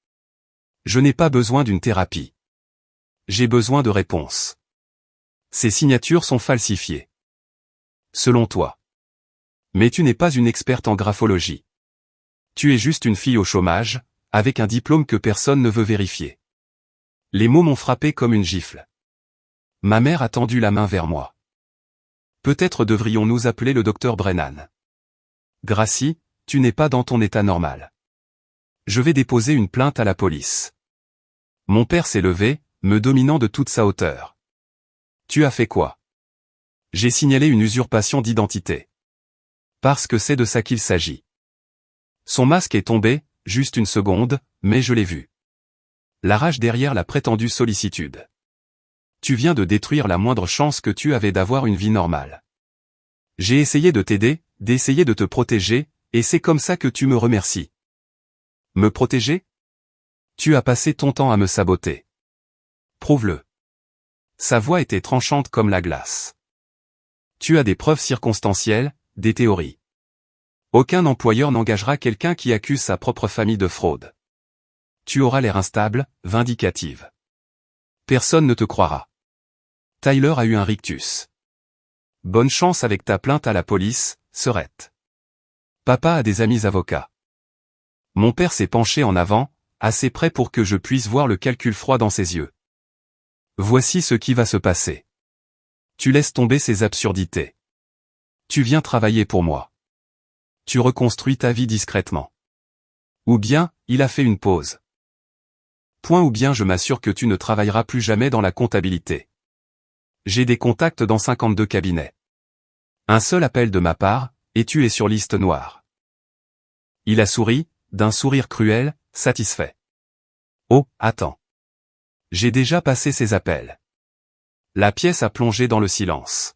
Je n'ai pas besoin d'une thérapie. J'ai besoin de réponses. Ces signatures sont falsifiées. Selon toi. Mais tu n'es pas une experte en graphologie. Tu es juste une fille au chômage, avec un diplôme que personne ne veut vérifier. Les mots m'ont frappé comme une gifle. Ma mère a tendu la main vers moi. Peut-être devrions-nous appeler le docteur Brennan. Gracie, tu n'es pas dans ton état normal. Je vais déposer une plainte à la police. Mon père s'est levé, me dominant de toute sa hauteur. Tu as fait quoi? J'ai signalé une usurpation d'identité. Parce que c'est de ça qu'il s'agit. Son masque est tombé, juste une seconde, mais je l'ai vu. La rage derrière la prétendue sollicitude. Tu viens de détruire la moindre chance que tu avais d'avoir une vie normale. J'ai essayé de t'aider, d'essayer de te protéger, et c'est comme ça que tu me remercies. Me protéger? Tu as passé ton temps à me saboter. Prouve-le. Sa voix était tranchante comme la glace. Tu as des preuves circonstancielles, des théories. Aucun employeur n'engagera quelqu'un qui accuse sa propre famille de fraude. Tu auras l'air instable, vindicative. Personne ne te croira. Tyler a eu un rictus. Bonne chance avec ta plainte à la police, Serette. Papa a des amis avocats. Mon père s'est penché en avant, assez près pour que je puisse voir le calcul froid dans ses yeux. Voici ce qui va se passer. Tu laisses tomber ces absurdités. Tu viens travailler pour moi. Tu reconstruis ta vie discrètement. Ou bien, il a fait une pause. Point ou bien je m'assure que tu ne travailleras plus jamais dans la comptabilité. J'ai des contacts dans 52 cabinets. Un seul appel de ma part, et tu es sur liste noire. Il a souri, d'un sourire cruel, satisfait. Oh, attends. J'ai déjà passé ces appels. La pièce a plongé dans le silence.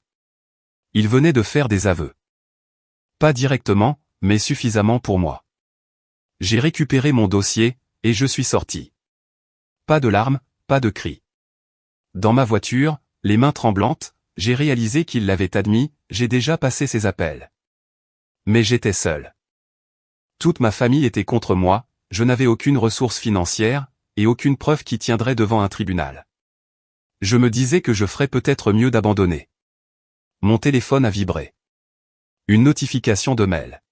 Il venait de faire des aveux. Pas directement, mais suffisamment pour moi. J'ai récupéré mon dossier, et je suis sorti. Pas de larmes, pas de cris. Dans ma voiture, les mains tremblantes, j'ai réalisé qu'il l'avait admis, j'ai déjà passé ses appels. Mais j'étais seul. Toute ma famille était contre moi, je n'avais aucune ressource financière, et aucune preuve qui tiendrait devant un tribunal. Je me disais que je ferais peut-être mieux d'abandonner. Mon téléphone a vibré. Une notification de mail.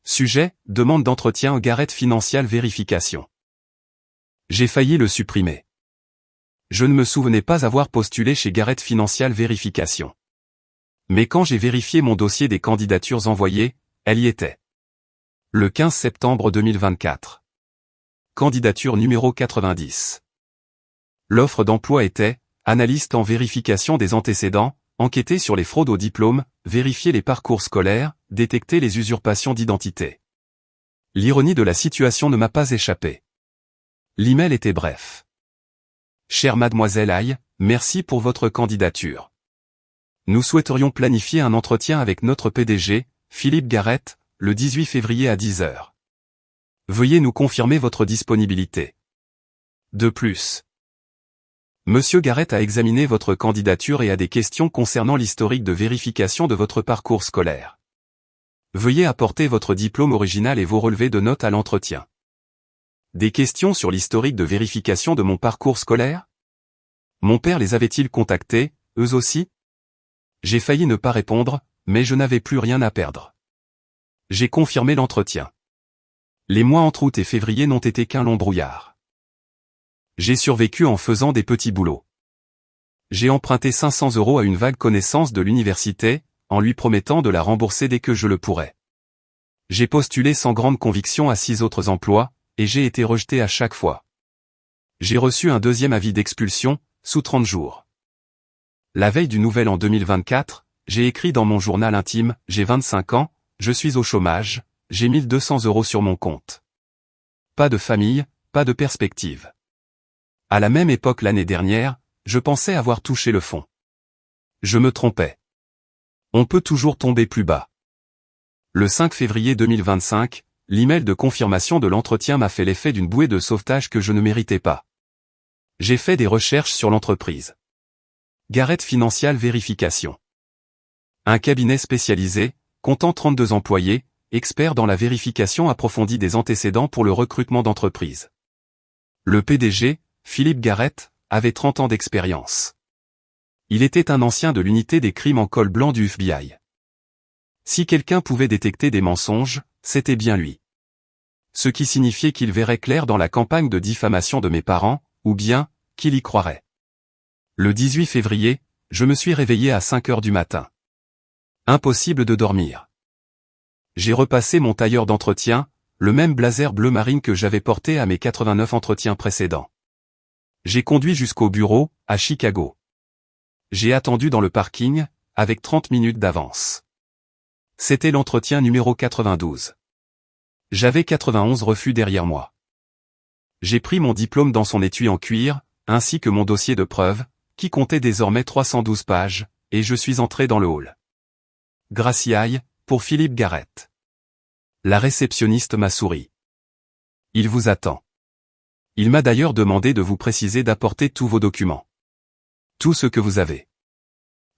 Sujet, demande d'entretien Garrett Financial Vérification. J'ai failli le supprimer. Je ne me souvenais pas avoir postulé chez Garrett Financial Vérification. Mais quand j'ai vérifié mon dossier des candidatures envoyées, elle y était. Le 15 septembre 2024. Candidature numéro 90. L'offre d'emploi était « Analyste en vérification des antécédents, enquêter sur les fraudes au diplôme, vérifier les parcours scolaires, détecter les usurpations d'identité ». L'ironie de la situation ne m'a pas échappé. L'email était bref. Chère mademoiselle Aïe, merci pour votre candidature. Nous souhaiterions planifier un entretien avec notre PDG, Philippe Garrett, le 18 février à 10 h. Veuillez nous confirmer votre disponibilité. De plus, Monsieur Garrett a examiné votre candidature et a des questions concernant l'historique de vérification de votre parcours scolaire. Veuillez apporter votre diplôme original et vos relevés de notes à l'entretien. Des questions sur l'historique de vérification de mon parcours scolaire? Mon père les avait-il contactés, eux aussi? J'ai failli ne pas répondre, mais je n'avais plus rien à perdre. J'ai confirmé l'entretien. Les mois entre août et février n'ont été qu'un long brouillard. J'ai survécu en faisant des petits boulots. J'ai emprunté 500 € à une vague connaissance de l'université, en lui promettant de la rembourser dès que je le pourrais. J'ai postulé sans grande conviction à 6 autres emplois, et j'ai été rejeté à chaque fois. J'ai reçu un deuxième avis d'expulsion, sous 30 jours. La veille du nouvel an 2024, j'ai écrit dans mon journal intime, j'ai 25 ans, je suis au chômage, j'ai 1200 € sur mon compte. Pas de famille, pas de perspective. À la même époque l'année dernière, je pensais avoir touché le fond. Je me trompais. On peut toujours tomber plus bas. Le 5 février 2025, l'email de confirmation de l'entretien m'a fait l'effet d'une bouée de sauvetage que je ne méritais pas. J'ai fait des recherches sur l'entreprise. Garrett Financial Vérification. Un cabinet spécialisé, comptant 32 employés, expert dans la vérification approfondie des antécédents pour le recrutement d'entreprises. Le PDG, Philippe Garrett, avait 30 ans d'expérience. Il était un ancien de l'unité des crimes en col blanc du FBI. Si quelqu'un pouvait détecter des mensonges, c'était bien lui. Ce qui signifiait qu'il verrait clair dans la campagne de diffamation de mes parents, ou bien, qu'il y croirait. Le 18 février, je me suis réveillé à 5 h du matin. Impossible de dormir. J'ai repassé mon tailleur d'entretien, le même blazer bleu marine que j'avais porté à mes 89 entretiens précédents. J'ai conduit jusqu'au bureau, à Chicago. J'ai attendu dans le parking, avec 30 minutes d'avance. C'était l'entretien numéro 92. J'avais 91 refus derrière moi. J'ai pris mon diplôme dans son étui en cuir, ainsi que mon dossier de preuves, qui comptait désormais 312 pages, et je suis entré dans le hall. Graciaille, pour Philippe Garrett. La réceptionniste m'a souri. Il vous attend. Il m'a d'ailleurs demandé de vous préciser d'apporter tous vos documents. Tout ce que vous avez.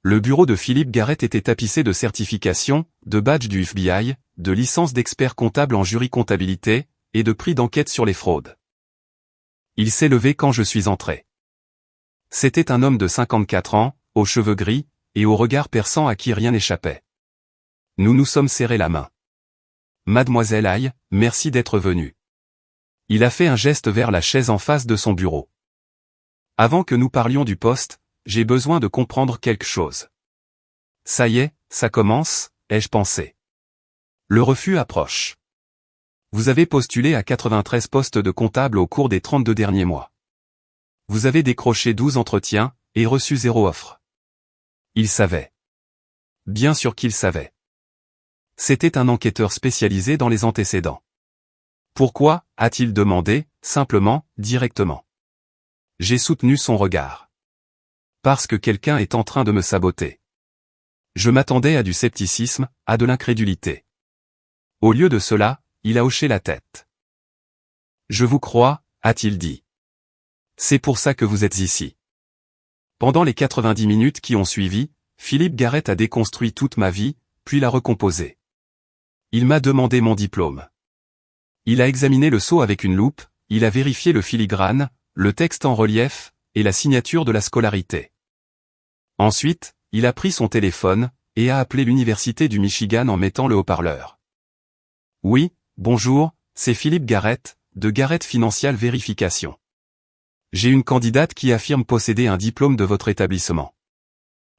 Le bureau de Philippe Garrett était tapissé de certifications, de badges du FBI, de licences d'expert comptable en jury comptabilité, et de prix d'enquête sur les fraudes. Il s'est levé quand je suis entré. C'était un homme de 54 ans, aux cheveux gris, et au regard perçant à qui rien n'échappait. Nous nous sommes serrés la main. Mademoiselle Aïe, merci d'être venue. Il a fait un geste vers la chaise en face de son bureau. Avant que nous parlions du poste, j'ai besoin de comprendre quelque chose. Ça y est, ça commence, ai-je pensé. Le refus approche. Vous avez postulé à 93 postes de comptable au cours des 32 derniers mois. Vous avez décroché 12 entretiens, et reçu 0 offre. Il savait. Bien sûr qu'il savait. C'était un enquêteur spécialisé dans les antécédents. Pourquoi, a-t-il demandé, simplement, directement. J'ai soutenu son regard. Parce que quelqu'un est en train de me saboter. Je m'attendais à du scepticisme, à de l'incrédulité. Au lieu de cela, il a hoché la tête. Je vous crois, a-t-il dit. C'est pour ça que vous êtes ici. Pendant les 90 minutes qui ont suivi, Philippe Garrett a déconstruit toute ma vie, puis l'a recomposée. Il m'a demandé mon diplôme. Il a examiné le sceau avec une loupe, il a vérifié le filigrane, le texte en relief, et la signature de la scolarité. Ensuite, il a pris son téléphone, et a appelé l'Université du Michigan en mettant le haut-parleur. Oui, bonjour, c'est Philippe Garrett, de Garrett Financial Verification. J'ai une candidate qui affirme posséder un diplôme de votre établissement.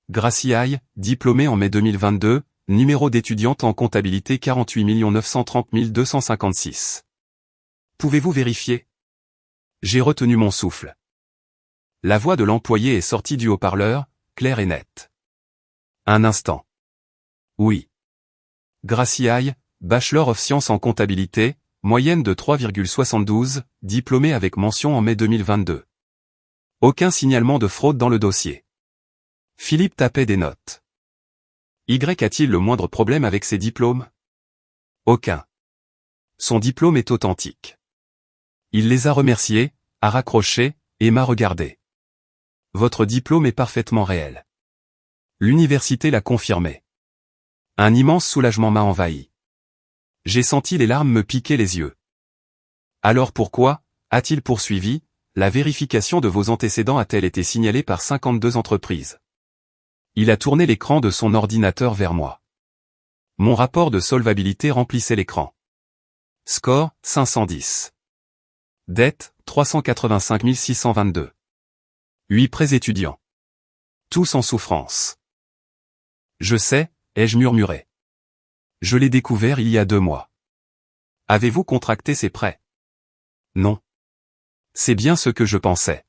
Gracie Aille, diplômée en mai 2022, numéro d'étudiante en comptabilité 48 930 256. Pouvez-vous vérifier? J'ai retenu mon souffle. La voix de l'employé est sortie du haut-parleur, claire et nette. Un instant. Oui. Gracie Aille, Bachelor of Science en comptabilité, moyenne de 3,72, diplômée avec mention en mai 2022. Aucun signalement de fraude dans le dossier. Philippe tapait des notes. Y a-t-il le moindre problème avec ses diplômes? Aucun. Son diplôme est authentique. Il les a remerciés, a raccroché, et m'a regardé. Votre diplôme est parfaitement réel. L'université l'a confirmé. Un immense soulagement m'a envahi. J'ai senti les larmes me piquer les yeux. Alors pourquoi, a-t-il poursuivi, la vérification de vos antécédents a-t-elle été signalée par 52 entreprises? Il a tourné l'écran de son ordinateur vers moi. Mon rapport de solvabilité remplissait l'écran. Score, 510. Dette, 385 622. 8 prêts étudiants. Tous en souffrance. Je sais, ai-je murmuré. Je l'ai découvert il y a 2 mois. Avez-vous contracté ces prêts? Non. C'est bien ce que je pensais.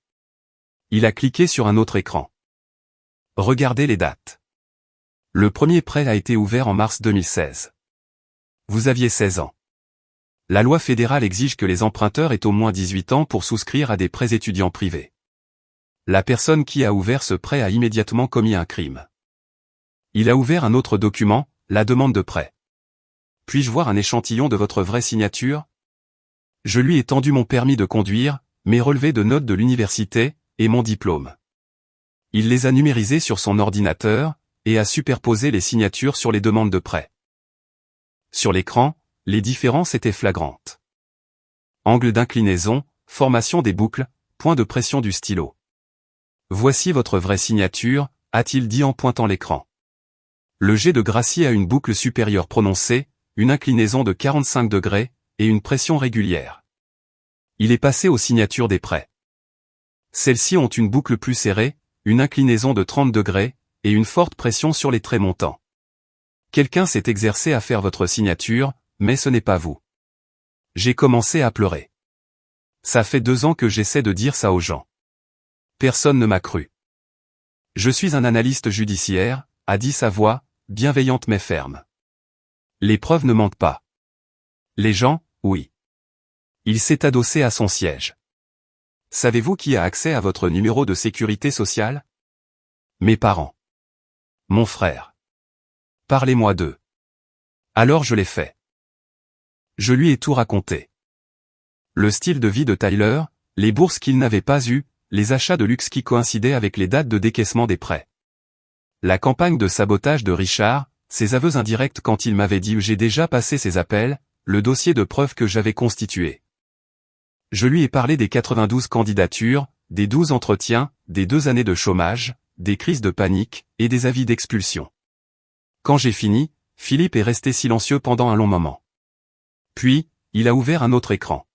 Il a cliqué sur un autre écran. Regardez les dates. Le premier prêt a été ouvert en mars 2016. Vous aviez 16 ans. La loi fédérale exige que les emprunteurs aient au moins 18 ans pour souscrire à des prêts étudiants privés. La personne qui a ouvert ce prêt a immédiatement commis un crime. Il a ouvert un autre document, la demande de prêt. Puis-je voir un échantillon de votre vraie signature? Je lui ai tendu mon permis de conduire, mes relevés de notes de l'université, et mon diplôme. Il les a numérisés sur son ordinateur, et a superposé les signatures sur les demandes de prêt. Sur l'écran, les différences étaient flagrantes. Angle d'inclinaison, formation des boucles, point de pression du stylo. Voici votre vraie signature, a-t-il dit en pointant l'écran. Le G de Gracie a une boucle supérieure prononcée, une inclinaison de 45 degrés, et une pression régulière. Il est passé aux signatures des prêts. Celles-ci ont une boucle plus serrée, une inclinaison de 30 degrés, et une forte pression sur les traits montants. Quelqu'un s'est exercé à faire votre signature, mais ce n'est pas vous. J'ai commencé à pleurer. Ça fait 2 ans que j'essaie de dire ça aux gens. Personne ne m'a cru. Je suis un analyste judiciaire, a dit sa voix, bienveillante mais ferme. Les preuves ne mentent pas. Les gens, oui. Il s'est adossé à son siège. Savez-vous qui a accès à votre numéro de sécurité sociale? Mes parents. Mon frère. Parlez-moi d'eux. Alors je l'ai fait. Je lui ai tout raconté. Le style de vie de Tyler, les bourses qu'il n'avait pas eues, les achats de luxe qui coïncidaient avec les dates de décaissement des prêts. La campagne de sabotage de Richard, ses aveux indirects quand il m'avait dit « j'ai déjà passé ces appels », le dossier de preuves que j'avais constitué. Je lui ai parlé des 92 candidatures, des 12 entretiens, des 2 années de chômage, des crises de panique, et des avis d'expulsion. Quand j'ai fini, Philippe est resté silencieux pendant un long moment. Puis, il a ouvert un autre écran.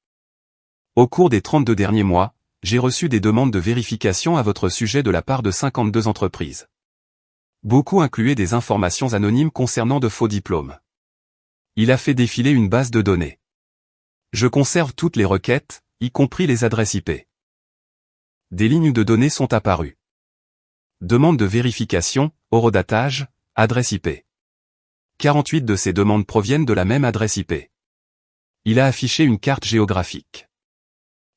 Au cours des 32 derniers mois, j'ai reçu des demandes de vérification à votre sujet de la part de 52 entreprises. Beaucoup incluaient des informations anonymes concernant de faux diplômes. Il a fait défiler une base de données. Je conserve toutes les requêtes, y compris les adresses IP. Des lignes de données sont apparues. Demande de vérification, horodatage, adresse IP. 48 de ces demandes proviennent de la même adresse IP. Il a affiché une carte géographique.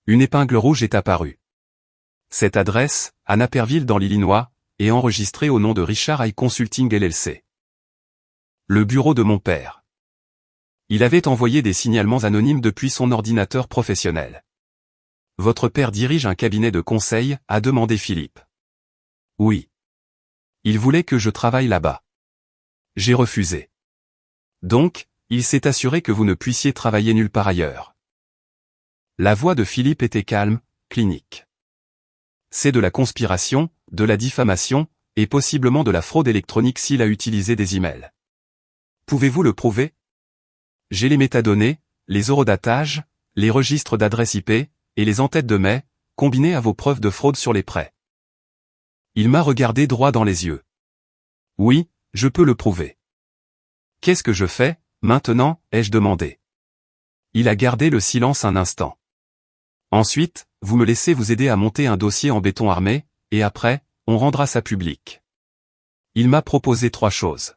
Une épingle rouge est apparue. Cette adresse, à Naperville dans l'Illinois, et enregistré au nom de Richard I Consulting LLC. Le bureau de mon père. Il avait envoyé des signalements anonymes depuis son ordinateur professionnel. Votre père dirige un cabinet de conseil, a demandé Philippe. Oui. Il voulait que je travaille là-bas. J'ai refusé. Donc, il s'est assuré que vous ne puissiez travailler nulle part ailleurs. La voix de Philippe était calme, clinique. C'est de la conspiration, de la diffamation, et possiblement de la fraude électronique s'il a utilisé des emails. Pouvez-vous le prouver? J'ai les métadonnées, les eurodatages, les registres d'adresses IP, et les en-têtes de mai, combinés à vos preuves de fraude sur les prêts. Il m'a regardé droit dans les yeux. Oui, je peux le prouver. Qu'est-ce que je fais, maintenant, ai-je demandé. Il a gardé le silence un instant. Ensuite, vous me laissez vous aider à monter un dossier en béton armé, et après, on rendra ça public. Il m'a proposé 3 choses.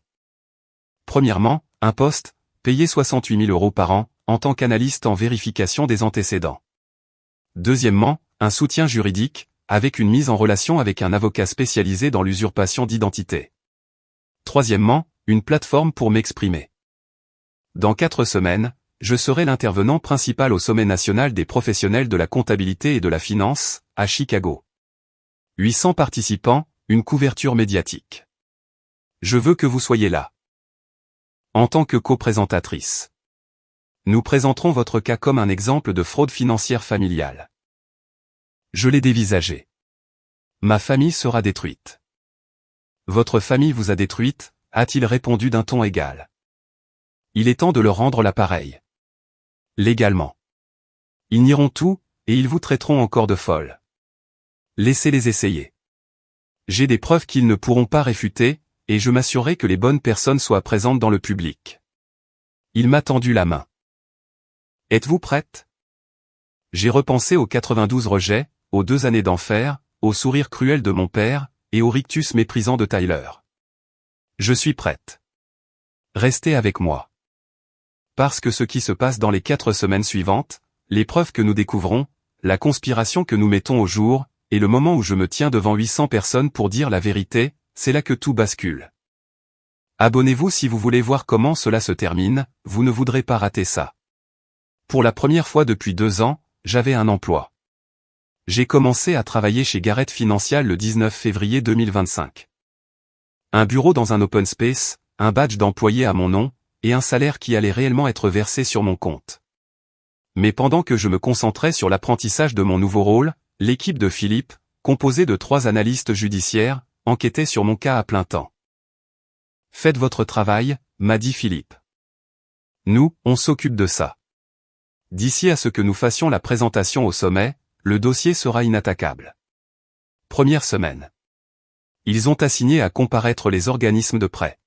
Premièrement, un poste, payé 68 000 € par an, en tant qu'analyste en vérification des antécédents. Deuxièmement, un soutien juridique, avec une mise en relation avec un avocat spécialisé dans l'usurpation d'identité. Troisièmement, une plateforme pour m'exprimer. Dans 4 semaines, je serai l'intervenant principal au sommet national des professionnels de la comptabilité et de la finance, à Chicago. 800 participants, une couverture médiatique. Je veux que vous soyez là. En tant que co-présentatrice. Nous présenterons votre cas comme un exemple de fraude financière familiale. Je l'ai dévisagé. Ma famille sera détruite. Votre famille vous a détruite, a-t-il répondu d'un ton égal. Il est temps de leur rendre l'appareil. Légalement. Ils nieront tout, et ils vous traiteront encore de folle. Laissez-les essayer. J'ai des preuves qu'ils ne pourront pas réfuter, et je m'assurerai que les bonnes personnes soient présentes dans le public. Il m'a tendu la main. Êtes-vous prête? J'ai repensé aux 92 rejets, aux 2 années d'enfer, au sourire cruel de mon père, et au rictus méprisant de Tyler. Je suis prête. Restez avec moi. Parce que ce qui se passe dans les 4 semaines suivantes, les preuves que nous découvrons, la conspiration que nous mettons au jour, et le moment où je me tiens devant 800 personnes pour dire la vérité, c'est là que tout bascule. Abonnez-vous si vous voulez voir comment cela se termine, vous ne voudrez pas rater ça. Pour la première fois depuis 2 ans, j'avais un emploi. J'ai commencé à travailler chez Garrett Financial le 19 février 2025. Un bureau dans un open space, un badge d'employé à mon nom, et un salaire qui allait réellement être versé sur mon compte. Mais pendant que je me concentrais sur l'apprentissage de mon nouveau rôle, l'équipe de Philippe, composée de 3 analystes judiciaires, enquêtait sur mon cas à plein temps. Faites votre travail, m'a dit Philippe. Nous, on s'occupe de ça. D'ici à ce que nous fassions la présentation au sommet, le dossier sera inattaquable. Première semaine. Ils ont assigné à comparaître les organismes de prêt.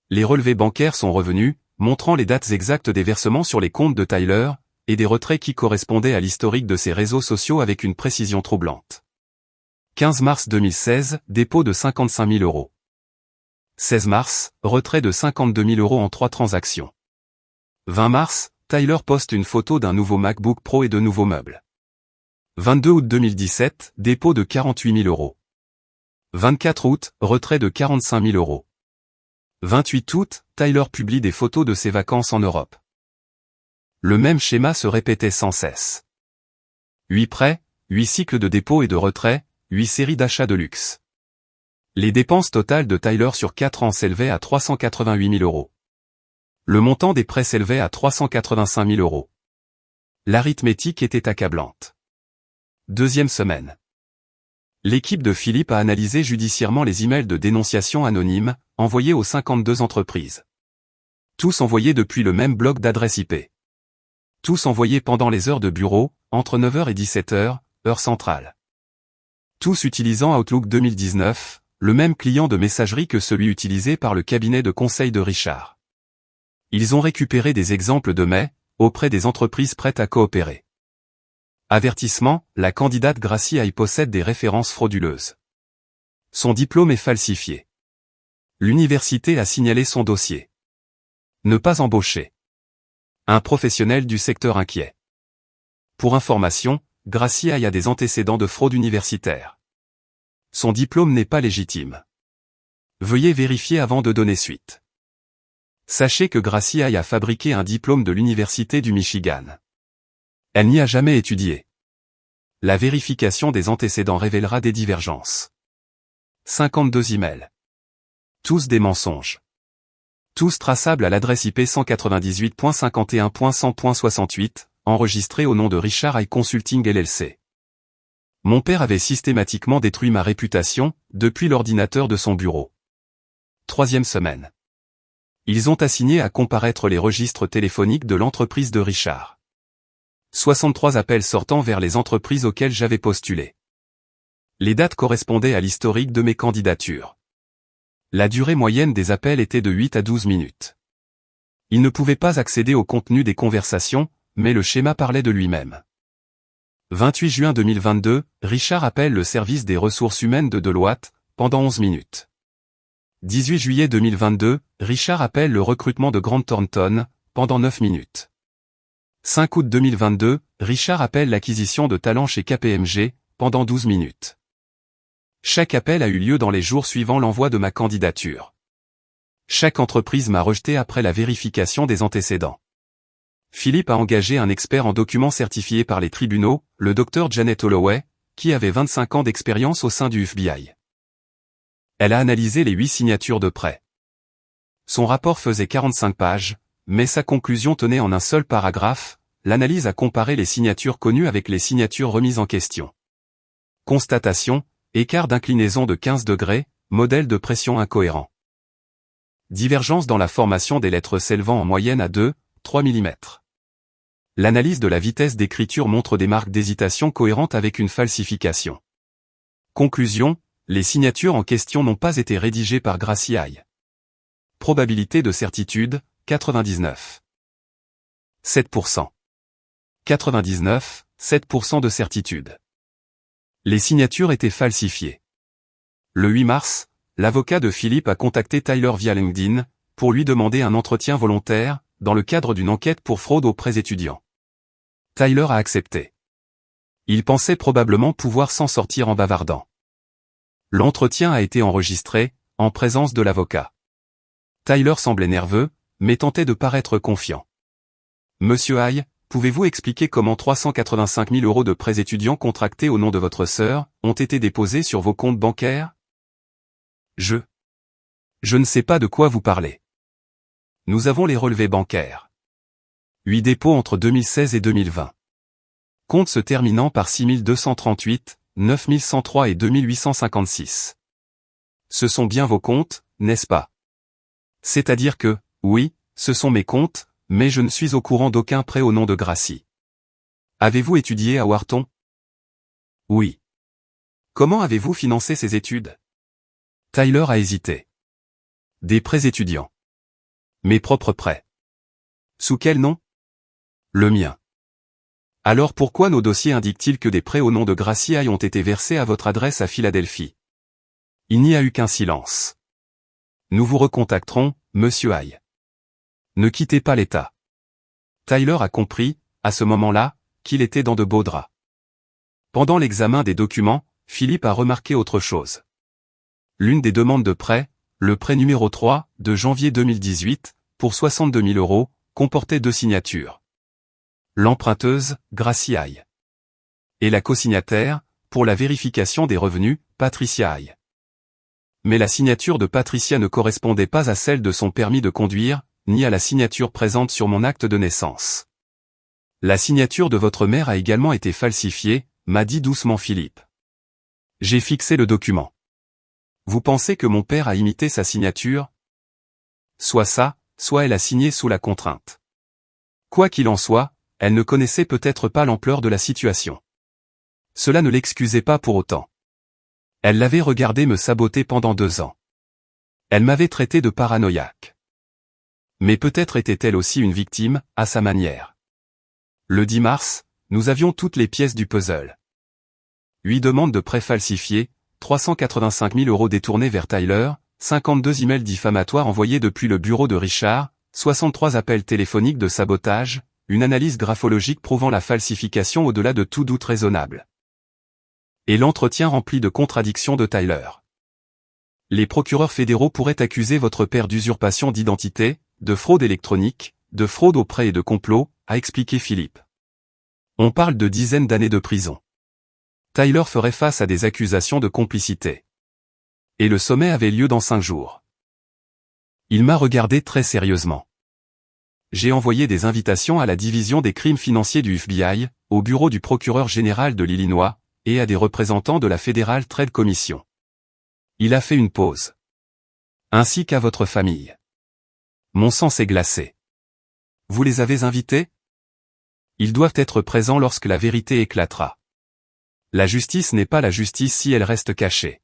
Les relevés bancaires sont revenus, montrant les dates exactes des versements sur les comptes de Tyler, et des retraits qui correspondaient à l'historique de ses réseaux sociaux avec une précision troublante. 15 mars 2016, dépôt de 55 000 €. 16 mars, retrait de 52 000 € en 3 transactions. 20 mars, Tyler poste une photo d'un nouveau MacBook Pro et de nouveaux meubles. 22 août 2017, dépôt de 48 000 €. 24 août, retrait de 45 000 €. 28 août, Tyler publie des photos de ses vacances en Europe. Le même schéma se répétait sans cesse. 8 prêts, 8 cycles de dépôt et de retrait, 8 séries d'achats de luxe. Les dépenses totales de Tyler sur 4 ans s'élevaient à 388 000 €. Le montant des prêts s'élevait à 385 000 €. L'arithmétique était accablante. Deuxième semaine. L'équipe de Philippe a analysé judiciairement les emails de dénonciation anonymes, envoyés aux 52 entreprises. Tous envoyés depuis le même bloc d'adresse IP. Tous envoyés pendant les heures de bureau, entre 9 h et 17 h, heure centrale. Tous utilisant Outlook 2019, le même client de messagerie que celui utilisé par le cabinet de conseil de Richard. Ils ont récupéré des exemples de mails, auprès des entreprises prêtes à coopérer. Avertissement, la candidate Gracie Aye possède des références frauduleuses. Son diplôme est falsifié. L'université a signalé son dossier. Ne pas embaucher. Un professionnel du secteur inquiet. Pour information, Gracie Aye a des antécédents de fraude universitaire. Son diplôme n'est pas légitime. Veuillez vérifier avant de donner suite. Sachez que Gracie High a fabriqué un diplôme de l'Université du Michigan. Elle n'y a jamais étudié. La vérification des antécédents révélera des divergences. 52 emails. Tous des mensonges. Tous traçables à l'adresse IP 198.51.100.68, enregistrée au nom de Richard High Consulting LLC. Mon père avait systématiquement détruit ma réputation, depuis l'ordinateur de son bureau. 3e semaine. Ils ont assigné à comparaître les registres téléphoniques de l'entreprise de Richard. 63 appels sortant vers les entreprises auxquelles j'avais postulé. Les dates correspondaient à l'historique de mes candidatures. La durée moyenne des appels était de 8 à 12 minutes. Il ne pouvait pas accéder au contenu des conversations, mais le schéma parlait de lui-même. 28 juin 2022, Richard appelle le service des ressources humaines de Deloitte, pendant 11 minutes. 18 juillet 2022, Richard appelle le recrutement de Grant Thornton, pendant 9 minutes. 5 août 2022, Richard appelle l'acquisition de talents chez KPMG, pendant 12 minutes. Chaque appel a eu lieu dans les jours suivant l'envoi de ma candidature. Chaque entreprise m'a rejeté après la vérification des antécédents. Philippe a engagé un expert en documents certifiés par les tribunaux, le Dr Janet Holloway, qui avait 25 ans d'expérience au sein du FBI. Elle a analysé les 8 signatures de prêt. Son rapport faisait 45 pages, mais sa conclusion tenait en un seul paragraphe. L'analyse a comparé les signatures connues avec les signatures remises en question. Constatation, écart d'inclinaison de 15 degrés, modèle de pression incohérent. Divergence dans la formation des lettres s'élevant en moyenne à 2-3 mm. L'analyse de la vitesse d'écriture montre des marques d'hésitation cohérentes avec une falsification. Conclusion, les signatures en question n'ont pas été rédigées par Gracie High. Probabilité de certitude, 99. 7%. 99, 7% de certitude. Les signatures étaient falsifiées. Le 8 mars, l'avocat de Philippe a contacté Tyler via LinkedIn, pour lui demander un entretien volontaire, dans le cadre d'une enquête pour fraude aux prêts étudiants. Tyler a accepté. Il pensait probablement pouvoir s'en sortir en bavardant. L'entretien a été enregistré, en présence de l'avocat. Tyler semblait nerveux, mais tentait de paraître confiant. Monsieur High, pouvez-vous expliquer comment 385 000 € de prêts étudiants contractés au nom de votre sœur, ont été déposés sur vos comptes bancaires? Je ne sais pas de quoi vous parlez. Nous avons les relevés bancaires. 8 dépôts entre 2016 et 2020. Compte se terminant par 6238, 9103 et 2856. Ce sont bien vos comptes, n'est-ce pas? C'est-à-dire que, oui, ce sont mes comptes, mais je ne suis au courant d'aucun prêt au nom de Gracie. Avez-vous étudié à Wharton? Oui. Comment avez-vous financé ces études? Tyler a hésité. Des prêts étudiants. Mes propres prêts. Sous quel nom? Le mien. Alors pourquoi nos dossiers indiquent-ils que des prêts au nom de Gracie High ont été versés à votre adresse à Philadelphie? Il n'y a eu qu'un silence. Nous vous recontacterons, Monsieur High. Ne quittez pas l'État. Tyler a compris, à ce moment-là, qu'il était dans de beaux draps. Pendant l'examen des documents, Philippe a remarqué autre chose. L'une des demandes de prêt, le prêt numéro 3, de janvier 2018, pour 62 000 €, comportait 2 signatures. L'emprunteuse, Gracie High. Et la cosignataire, pour la vérification des revenus, Patricia High. Mais la signature de Patricia ne correspondait pas à celle de son permis de conduire, ni à la signature présente sur mon acte de naissance. La signature de votre mère a également été falsifiée, m'a dit doucement Philippe. J'ai fixé le document. Vous pensez que mon père a imité sa signature? Soit ça, soit elle a signé sous la contrainte. Quoi qu'il en soit, elle ne connaissait peut-être pas l'ampleur de la situation. Cela ne l'excusait pas pour autant. Elle l'avait regardé me saboter pendant 2 ans. Elle m'avait traité de paranoïaque. Mais peut-être était-elle aussi une victime, à sa manière. Le 10 mars, nous avions toutes les pièces du puzzle. 8 demandes de prêts falsifiées, 385 000 € détournés vers Tyler, 52 emails diffamatoires envoyés depuis le bureau de Richard, 63 appels téléphoniques de sabotage, une analyse graphologique prouvant la falsification au-delà de tout doute raisonnable. Et l'entretien rempli de contradictions de Tyler. Les procureurs fédéraux pourraient accuser votre père d'usurpation d'identité, de fraude électronique, de fraude au prêt et de complot, a expliqué Philippe. On parle de dizaines d'années de prison. Tyler ferait face à des accusations de complicité. Et le sommet avait lieu dans 5 jours. Il m'a regardé très sérieusement. J'ai envoyé des invitations à la division des crimes financiers du FBI, au bureau du procureur général de l'Illinois, et à des représentants de la Federal Trade Commission. Il a fait une pause. Ainsi qu'à votre famille. Mon sang s'est glacé. Vous les avez invités? Ils doivent être présents lorsque la vérité éclatera. La justice n'est pas la justice si elle reste cachée.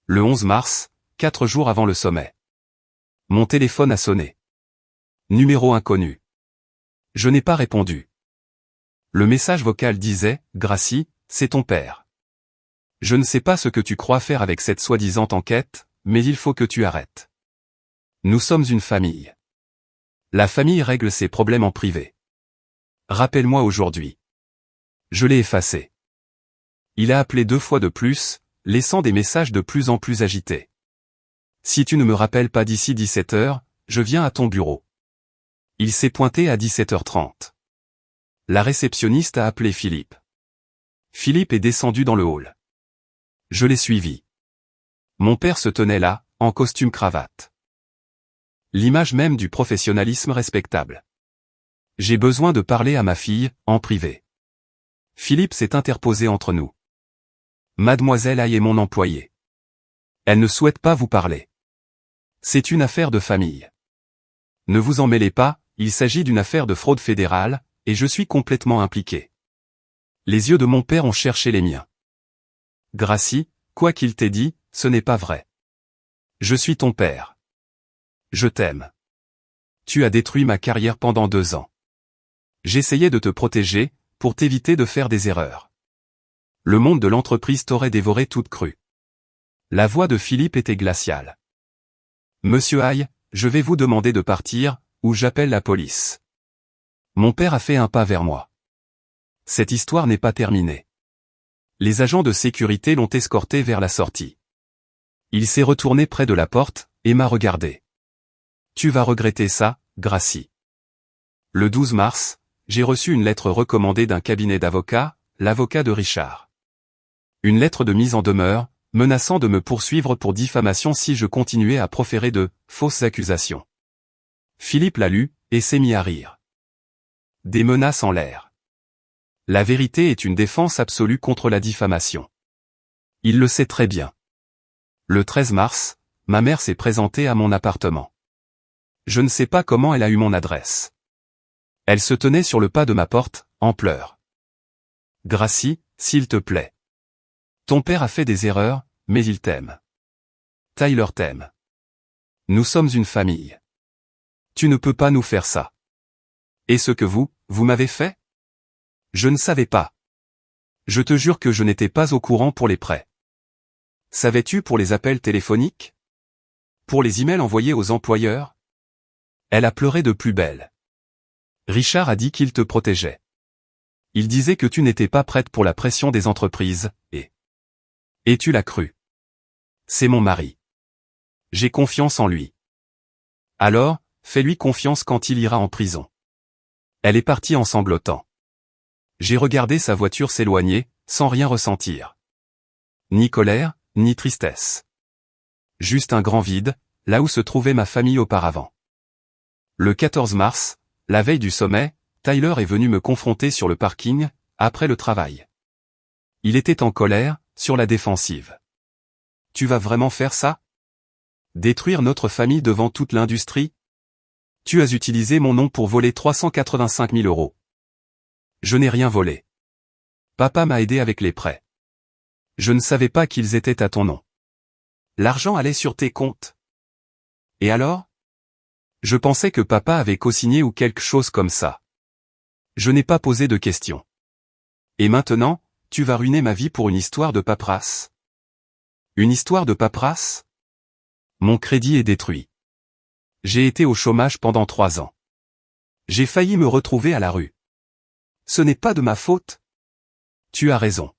Le 11 mars, 4 jours avant le sommet. Mon téléphone a sonné. Numéro inconnu. Je n'ai pas répondu. Le message vocal disait, « Gracie, c'est ton père. Je ne sais pas ce que tu crois faire avec cette soi-disant enquête, mais il faut que tu arrêtes. Nous sommes une famille. La famille règle ses problèmes en privé. Rappelle-moi aujourd'hui. » Je l'ai effacé. Il a appelé 2 fois de plus, laissant des messages de plus en plus agités. « Si tu ne me rappelles pas d'ici 17 heures, je viens à ton bureau. » Il s'est pointé à 17h30. La réceptionniste a appelé Philippe. Philippe est descendu dans le hall. Je l'ai suivi. Mon père se tenait là, en costume cravate. L'image même du professionnalisme respectable. J'ai besoin de parler à ma fille, en privé. Philippe s'est interposé entre nous. Mademoiselle Aïe est mon employée. Elle ne souhaite pas vous parler. C'est une affaire de famille. Ne vous en mêlez pas, il s'agit d'une affaire de fraude fédérale, et je suis complètement impliqué. Les yeux de mon père ont cherché les miens. Gracie, quoi qu'il t'ait dit, ce n'est pas vrai. Je suis ton père. Je t'aime. Tu as détruit ma carrière pendant 2 ans. J'essayais de te protéger, pour t'éviter de faire des erreurs. Le monde de l'entreprise t'aurait dévoré toute crue. La voix de Philippe était glaciale. Monsieur Aïe, je vais vous demander de partir, ou j'appelle la police. Mon père a fait un pas vers moi. Cette histoire n'est pas terminée. Les agents de sécurité l'ont escorté vers la sortie. Il s'est retourné près de la porte, et m'a regardé. Tu vas regretter ça, Gracie. Le 12 mars, j'ai reçu une lettre recommandée d'un cabinet d'avocats, l'avocat de Richard. Une lettre de mise en demeure, menaçant de me poursuivre pour diffamation si je continuais à proférer de fausses accusations. Philippe l'a lu, et s'est mis à rire. Des menaces en l'air. La vérité est une défense absolue contre la diffamation. Il le sait très bien. Le 13 mars, ma mère s'est présentée à mon appartement. Je ne sais pas comment elle a eu mon adresse. Elle se tenait sur le pas de ma porte, en pleurs. Gracie, s'il te plaît. Ton père a fait des erreurs, mais il t'aime. Tyler t'aime. Nous sommes une famille. Tu ne peux pas nous faire ça. Et ce que vous m'avez fait? Je ne savais pas. Je te jure que je n'étais pas au courant pour les prêts. Savais-tu pour les appels téléphoniques? Pour les emails envoyés aux employeurs? Elle a pleuré de plus belle. Richard a dit qu'il te protégeait. Il disait que tu n'étais pas prête pour la pression des entreprises, et tu l'as cru. C'est mon mari. J'ai confiance en lui. Alors, fais-lui confiance quand il ira en prison. Elle est partie en sanglotant. J'ai regardé sa voiture s'éloigner, sans rien ressentir. Ni colère, ni tristesse. Juste un grand vide, là où se trouvait ma famille auparavant. Le 14 mars, la veille du sommet, Tyler est venu me confronter sur le parking, après le travail. Il était en colère, sur la défensive. Tu vas vraiment faire ça? Détruire notre famille devant toute l'industrie? Tu as utilisé mon nom pour voler 385 000 €. Je n'ai rien volé. Papa m'a aidé avec les prêts. Je ne savais pas qu'ils étaient à ton nom. L'argent allait sur tes comptes. Et alors? Je pensais que papa avait co-signé ou quelque chose comme ça. Je n'ai pas posé de questions. Et maintenant, tu vas ruiner ma vie pour une histoire de paperasse? Une histoire de paperasse? Mon crédit est détruit. J'ai été au chômage pendant 3 ans. J'ai failli me retrouver à la rue. Ce n'est pas de ma faute. Tu as raison.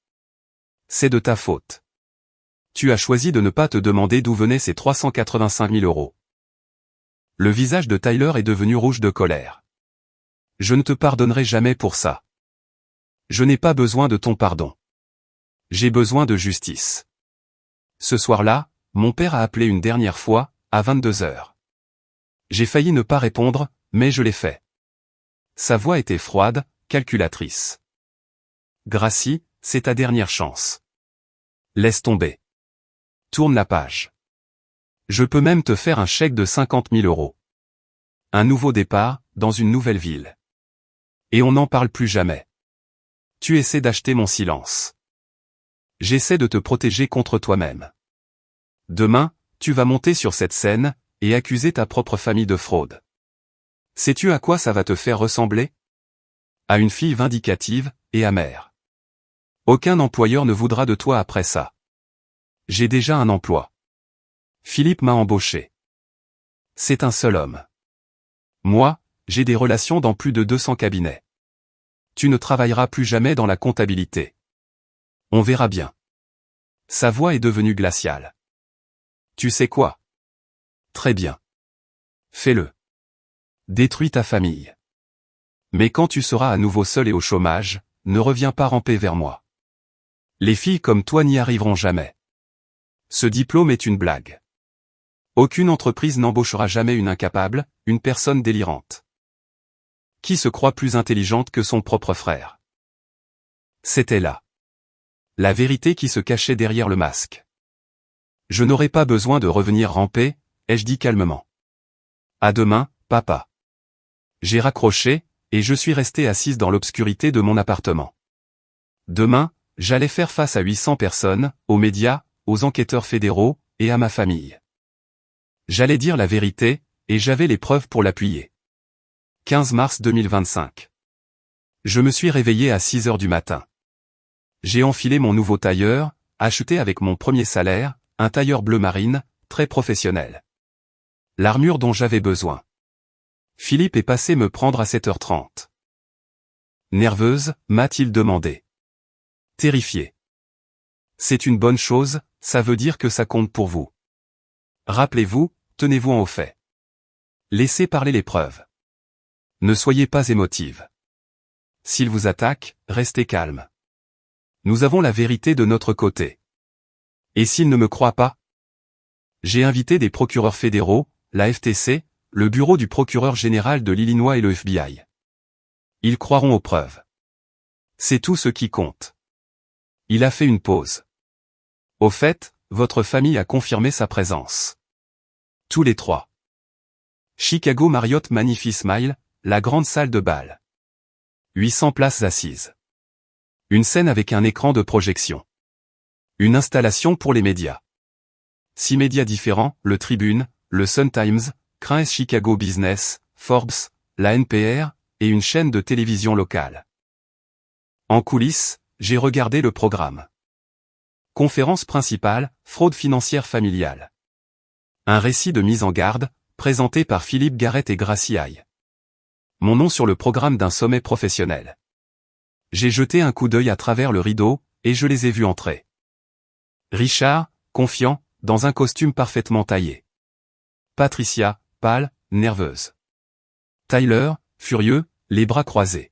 C'est de ta faute. Tu as choisi de ne pas te demander d'où venaient ces 385 000 euros. Le visage de Tyler est devenu rouge de colère. Je ne te pardonnerai jamais pour ça. Je n'ai pas besoin de ton pardon. J'ai besoin de justice. Ce soir-là, mon père a appelé une dernière fois, à 22 heures. J'ai failli ne pas répondre, mais je l'ai fait. Sa voix était froide, calculatrice. Gracie, c'est ta dernière chance. Laisse tomber. Tourne la page. Je peux même te faire un chèque de 50 000 euros. Un nouveau départ, dans une nouvelle ville. Et on n'en parle plus jamais. Tu essaies d'acheter mon silence. J'essaie de te protéger contre toi-même. Demain, tu vas monter sur cette scène, et accuser ta propre famille de fraude. Sais-tu à quoi ça va te faire ressembler? À une fille vindicative, et amère. Aucun employeur ne voudra de toi après ça. J'ai déjà un emploi. Philippe m'a embauché. C'est un seul homme. Moi, j'ai des relations dans plus de 200 cabinets. Tu ne travailleras plus jamais dans la comptabilité. On verra bien. Sa voix est devenue glaciale. Tu sais quoi? Très bien. Fais-le. Détruis ta famille. Mais quand tu seras à nouveau seul et au chômage, ne reviens pas ramper vers moi. Les filles comme toi n'y arriveront jamais. Ce diplôme est une blague. Aucune entreprise n'embauchera jamais une incapable, une personne délirante. Qui se croit plus intelligente que son propre frère? C'était là. La vérité qui se cachait derrière le masque. Je n'aurai pas besoin de revenir ramper, ai-je dit calmement. À demain, papa. J'ai raccroché, et je suis resté assise dans l'obscurité de mon appartement. Demain, j'allais faire face à 800 personnes, aux médias, aux enquêteurs fédéraux, et à ma famille. J'allais dire la vérité, et j'avais les preuves pour l'appuyer. 15 mars 2025. Je me suis réveillé à 6 heures du matin. J'ai enfilé mon nouveau tailleur, acheté avec mon premier salaire, un tailleur bleu marine, très professionnel. L'armure dont j'avais besoin. Philippe est passé me prendre à 7h30. Nerveuse, m'a-t-il demandé. Terrifiée. C'est une bonne chose, ça veut dire que ça compte pour vous. Rappelez-vous, tenez-vous en au fait. Laissez parler les preuves. Ne soyez pas émotive. S'il vous attaque, restez calme. Nous avons la vérité de notre côté. Et s'il ne me croit pas? J'ai invité des procureurs fédéraux, la FTC, le bureau du procureur général de l'Illinois et le FBI. Ils croiront aux preuves. C'est tout ce qui compte. Il a fait une pause. Au fait, votre famille a confirmé sa présence. Tous les trois. Chicago Marriott Magnificent Smile, la grande salle de bal. 800 places assises. Une scène avec un écran de projection. Une installation pour les médias. 6 médias différents, le Tribune, le Sun-Times, Crain's Chicago Business, Forbes, la NPR, et une chaîne de télévision locale. En coulisses, j'ai regardé le programme. Conférence principale, fraude financière familiale. Un récit de mise en garde, présenté par Philippe Garrett et Gracie Haye. Mon nom sur le programme d'un sommet professionnel. J'ai jeté un coup d'œil à travers le rideau, et je les ai vus entrer. Richard, confiant, dans un costume parfaitement taillé. Patricia, pâle, nerveuse. Tyler, furieux, les bras croisés.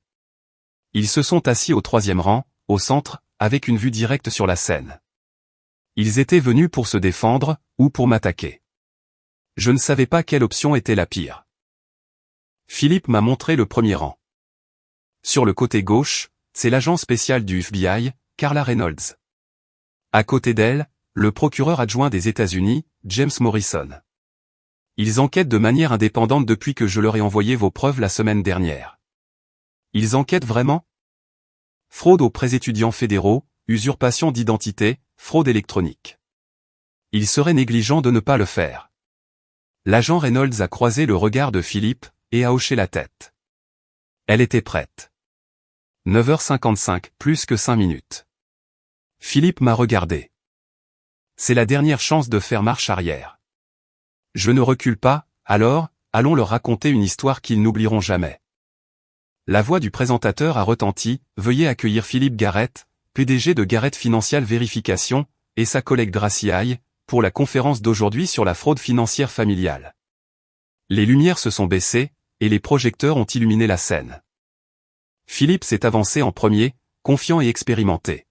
Ils se sont assis au 3e rang, au centre, avec une vue directe sur la scène. Ils étaient venus pour se défendre, ou pour m'attaquer. Je ne savais pas quelle option était la pire. Philippe m'a montré le premier rang. Sur le côté gauche, c'est l'agent spécial du FBI, Carla Reynolds. À côté d'elle, le procureur adjoint des États-Unis, James Morrison. Ils enquêtent de manière indépendante depuis que je leur ai envoyé vos preuves la semaine dernière. Ils enquêtent vraiment? Fraude aux prêts étudiants fédéraux, usurpation d'identité, fraude électronique. Il serait négligent de ne pas le faire. L'agent Reynolds a croisé le regard de Philippe, et a hoché la tête. Elle était prête. 9h55, plus que 5 minutes. Philippe m'a regardé. C'est la dernière chance de faire marche arrière. Je ne recule pas, alors, allons leur raconter une histoire qu'ils n'oublieront jamais. La voix du présentateur a retenti, veuillez accueillir Philippe Garrett, PDG de Garrett Financial Verification, et sa collègue Gracie Haye, pour la conférence d'aujourd'hui sur la fraude financière familiale. Les lumières se sont baissées, et les projecteurs ont illuminé la scène. Philippe s'est avancé en premier, confiant et expérimenté.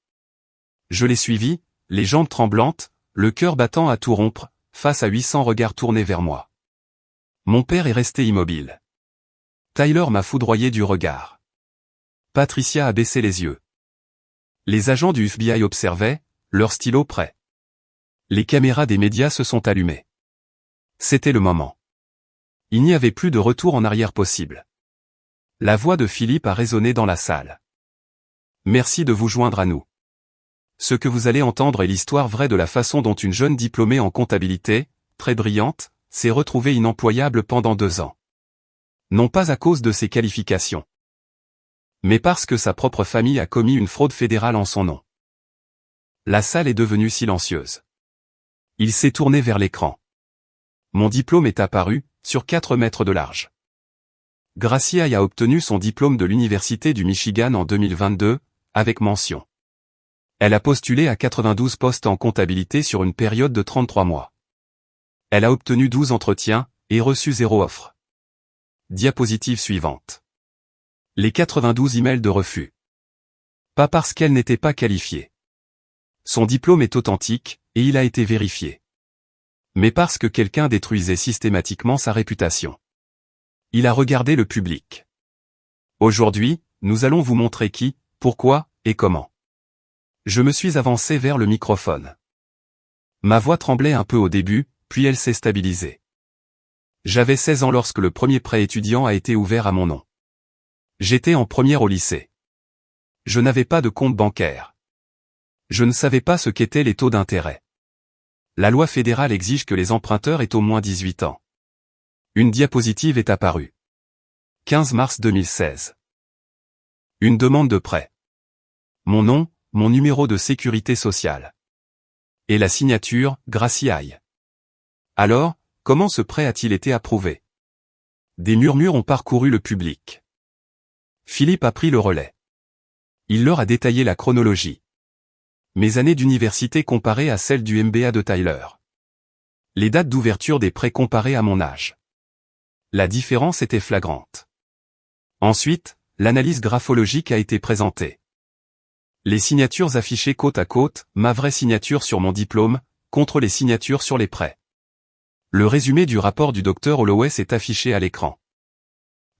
Je l'ai suivi, les jambes tremblantes, le cœur battant à tout rompre, face à 800 regards tournés vers moi. Mon père est resté immobile. Tyler m'a foudroyé du regard. Patricia a baissé les yeux. Les agents du FBI observaient, leurs stylos prêts. Les caméras des médias se sont allumées. C'était le moment. Il n'y avait plus de retour en arrière possible. La voix de Philippe a résonné dans la salle. Merci de vous joindre à nous. Ce que vous allez entendre est l'histoire vraie de la façon dont une jeune diplômée en comptabilité, très brillante, s'est retrouvée inemployable pendant 2 ans. Non pas à cause de ses qualifications, mais parce que sa propre famille a commis une fraude fédérale en son nom. La salle est devenue silencieuse. Il s'est tourné vers l'écran. Mon diplôme est apparu, sur 4 mètres de large. Gracie Haye a obtenu son diplôme de l'Université du Michigan en 2022, avec mention. Elle a postulé à 92 postes en comptabilité sur une période de 33 mois. Elle a obtenu 12 entretiens, et reçu 0 offre. Diapositive suivante. Les 92 emails de refus. Pas parce qu'elle n'était pas qualifiée. Son diplôme est authentique, et il a été vérifié. Mais parce que quelqu'un détruisait systématiquement sa réputation. Il a regardé le public. Aujourd'hui, nous allons vous montrer qui, pourquoi, et comment. Je me suis avancé vers le microphone. Ma voix tremblait un peu au début, puis elle s'est stabilisée. J'avais 16 ans lorsque le premier prêt étudiant a été ouvert à mon nom. J'étais en première au lycée. Je n'avais pas de compte bancaire. Je ne savais pas ce qu'étaient les taux d'intérêt. La loi fédérale exige que les emprunteurs aient au moins 18 ans. Une diapositive est apparue. 15 mars 2016. Une demande de prêt. Mon nom, mon numéro de sécurité sociale. Et la signature, Gracie Haye. Alors, comment ce prêt a-t-il été approuvé? Des murmures ont parcouru le public. Philippe a pris le relais. Il leur a détaillé la chronologie. Mes années d'université comparées à celles du MBA de Tyler. Les dates d'ouverture des prêts comparées à mon âge. La différence était flagrante. Ensuite, l'analyse graphologique a été présentée. Les signatures affichées côte à côte, ma vraie signature sur mon diplôme, contre les signatures sur les prêts. Le résumé du rapport du Dr Holloway est affiché à l'écran.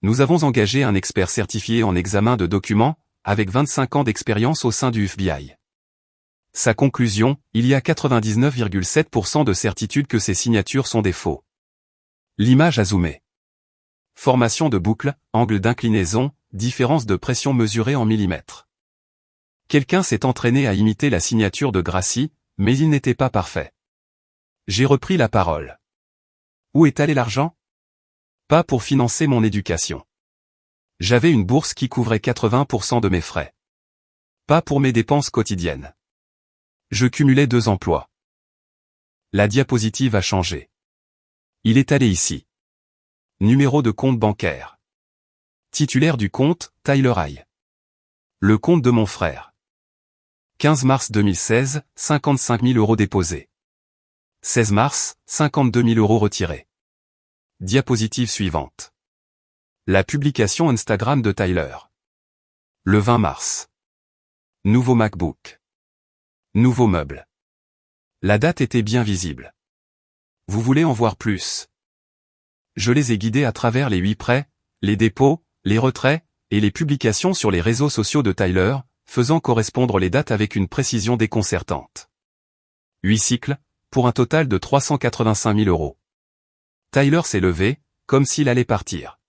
Nous avons engagé un expert certifié en examen de documents, avec 25 ans d'expérience au sein du FBI. Sa conclusion, il y a 99,7% de certitude que ces signatures sont des faux. L'image a zoomé. Formation de boucle, angle d'inclinaison, différence de pression mesurée en millimètres. Quelqu'un s'est entraîné à imiter la signature de Gracie, mais il n'était pas parfait. J'ai repris la parole. Où est allé l'argent? Pas pour financer mon éducation. J'avais une bourse qui couvrait 80% de mes frais. Pas pour mes dépenses quotidiennes. Je cumulais 2 emplois. La diapositive a changé. Il est allé ici. Numéro de compte bancaire. Titulaire du compte, Tyler Haye. Le compte de mon frère. 15 mars 2016, 55 000 € déposés. 16 mars, 52 000 € retirés. Diapositive suivante. La publication Instagram de Tyler. Le 20 mars. Nouveau MacBook. Nouveau meuble. La date était bien visible. Vous voulez en voir plus? Je les ai guidés à travers les 8 prêts, les dépôts, les retraits, et les publications sur les réseaux sociaux de Tyler, faisant correspondre les dates avec une précision déconcertante. 8 cycles, pour un total de 385 000 €. Tyler s'est levé, comme s'il allait partir.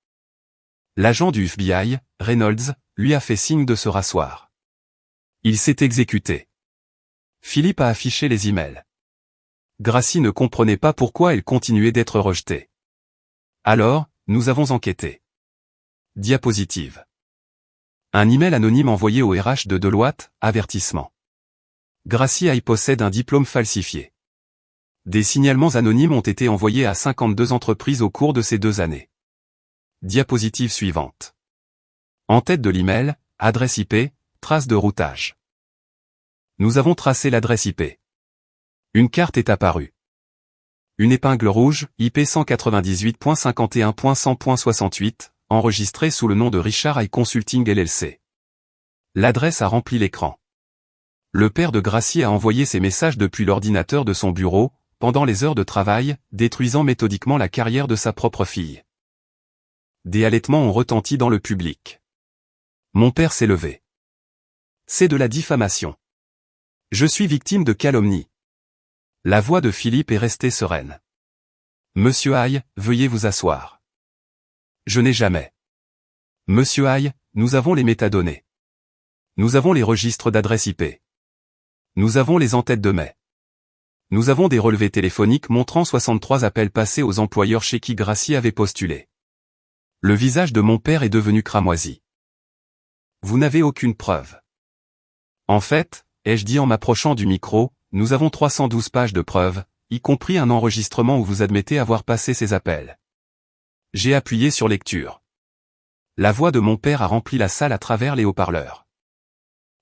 L'agent du FBI, Reynolds, lui a fait signe de se rasseoir. Il s'est exécuté. Philippe a affiché les emails. Gracie ne comprenait pas pourquoi elle continuait d'être rejetée. Alors, nous avons enquêté. Diapositive. Un email anonyme envoyé au RH de Deloitte, avertissement. Gracie Haye possède un diplôme falsifié. Des signalements anonymes ont été envoyés à 52 entreprises au cours de ces 2 années. Diapositive suivante. En tête de l'email, adresse IP, trace de routage. Nous avons tracé l'adresse IP. Une carte est apparue. Une épingle rouge, IP 198.51.100.68, enregistrée sous le nom de Richard I Consulting LLC. L'adresse a rempli l'écran. Le père de Gracie a envoyé ses messages depuis l'ordinateur de son bureau, pendant les heures de travail, détruisant méthodiquement la carrière de sa propre fille. Des halètements ont retenti dans le public. Mon père s'est levé. C'est de la diffamation. Je suis victime de calomnie. La voix de Philippe est restée sereine. Monsieur Aïe, veuillez vous asseoir. Je n'ai jamais. Monsieur Aïe, nous avons les métadonnées. Nous avons les registres d'adresse IP. Nous avons les en-têtes de mai. Nous avons des relevés téléphoniques montrant 63 appels passés aux employeurs chez qui Gracie avait postulé. Le visage de mon père est devenu cramoisi. Vous n'avez aucune preuve. En fait, ai-je dit en m'approchant du micro, nous avons 312 pages de preuves, y compris un enregistrement où vous admettez avoir passé ces appels. J'ai appuyé sur lecture. La voix de mon père a rempli la salle à travers les haut-parleurs.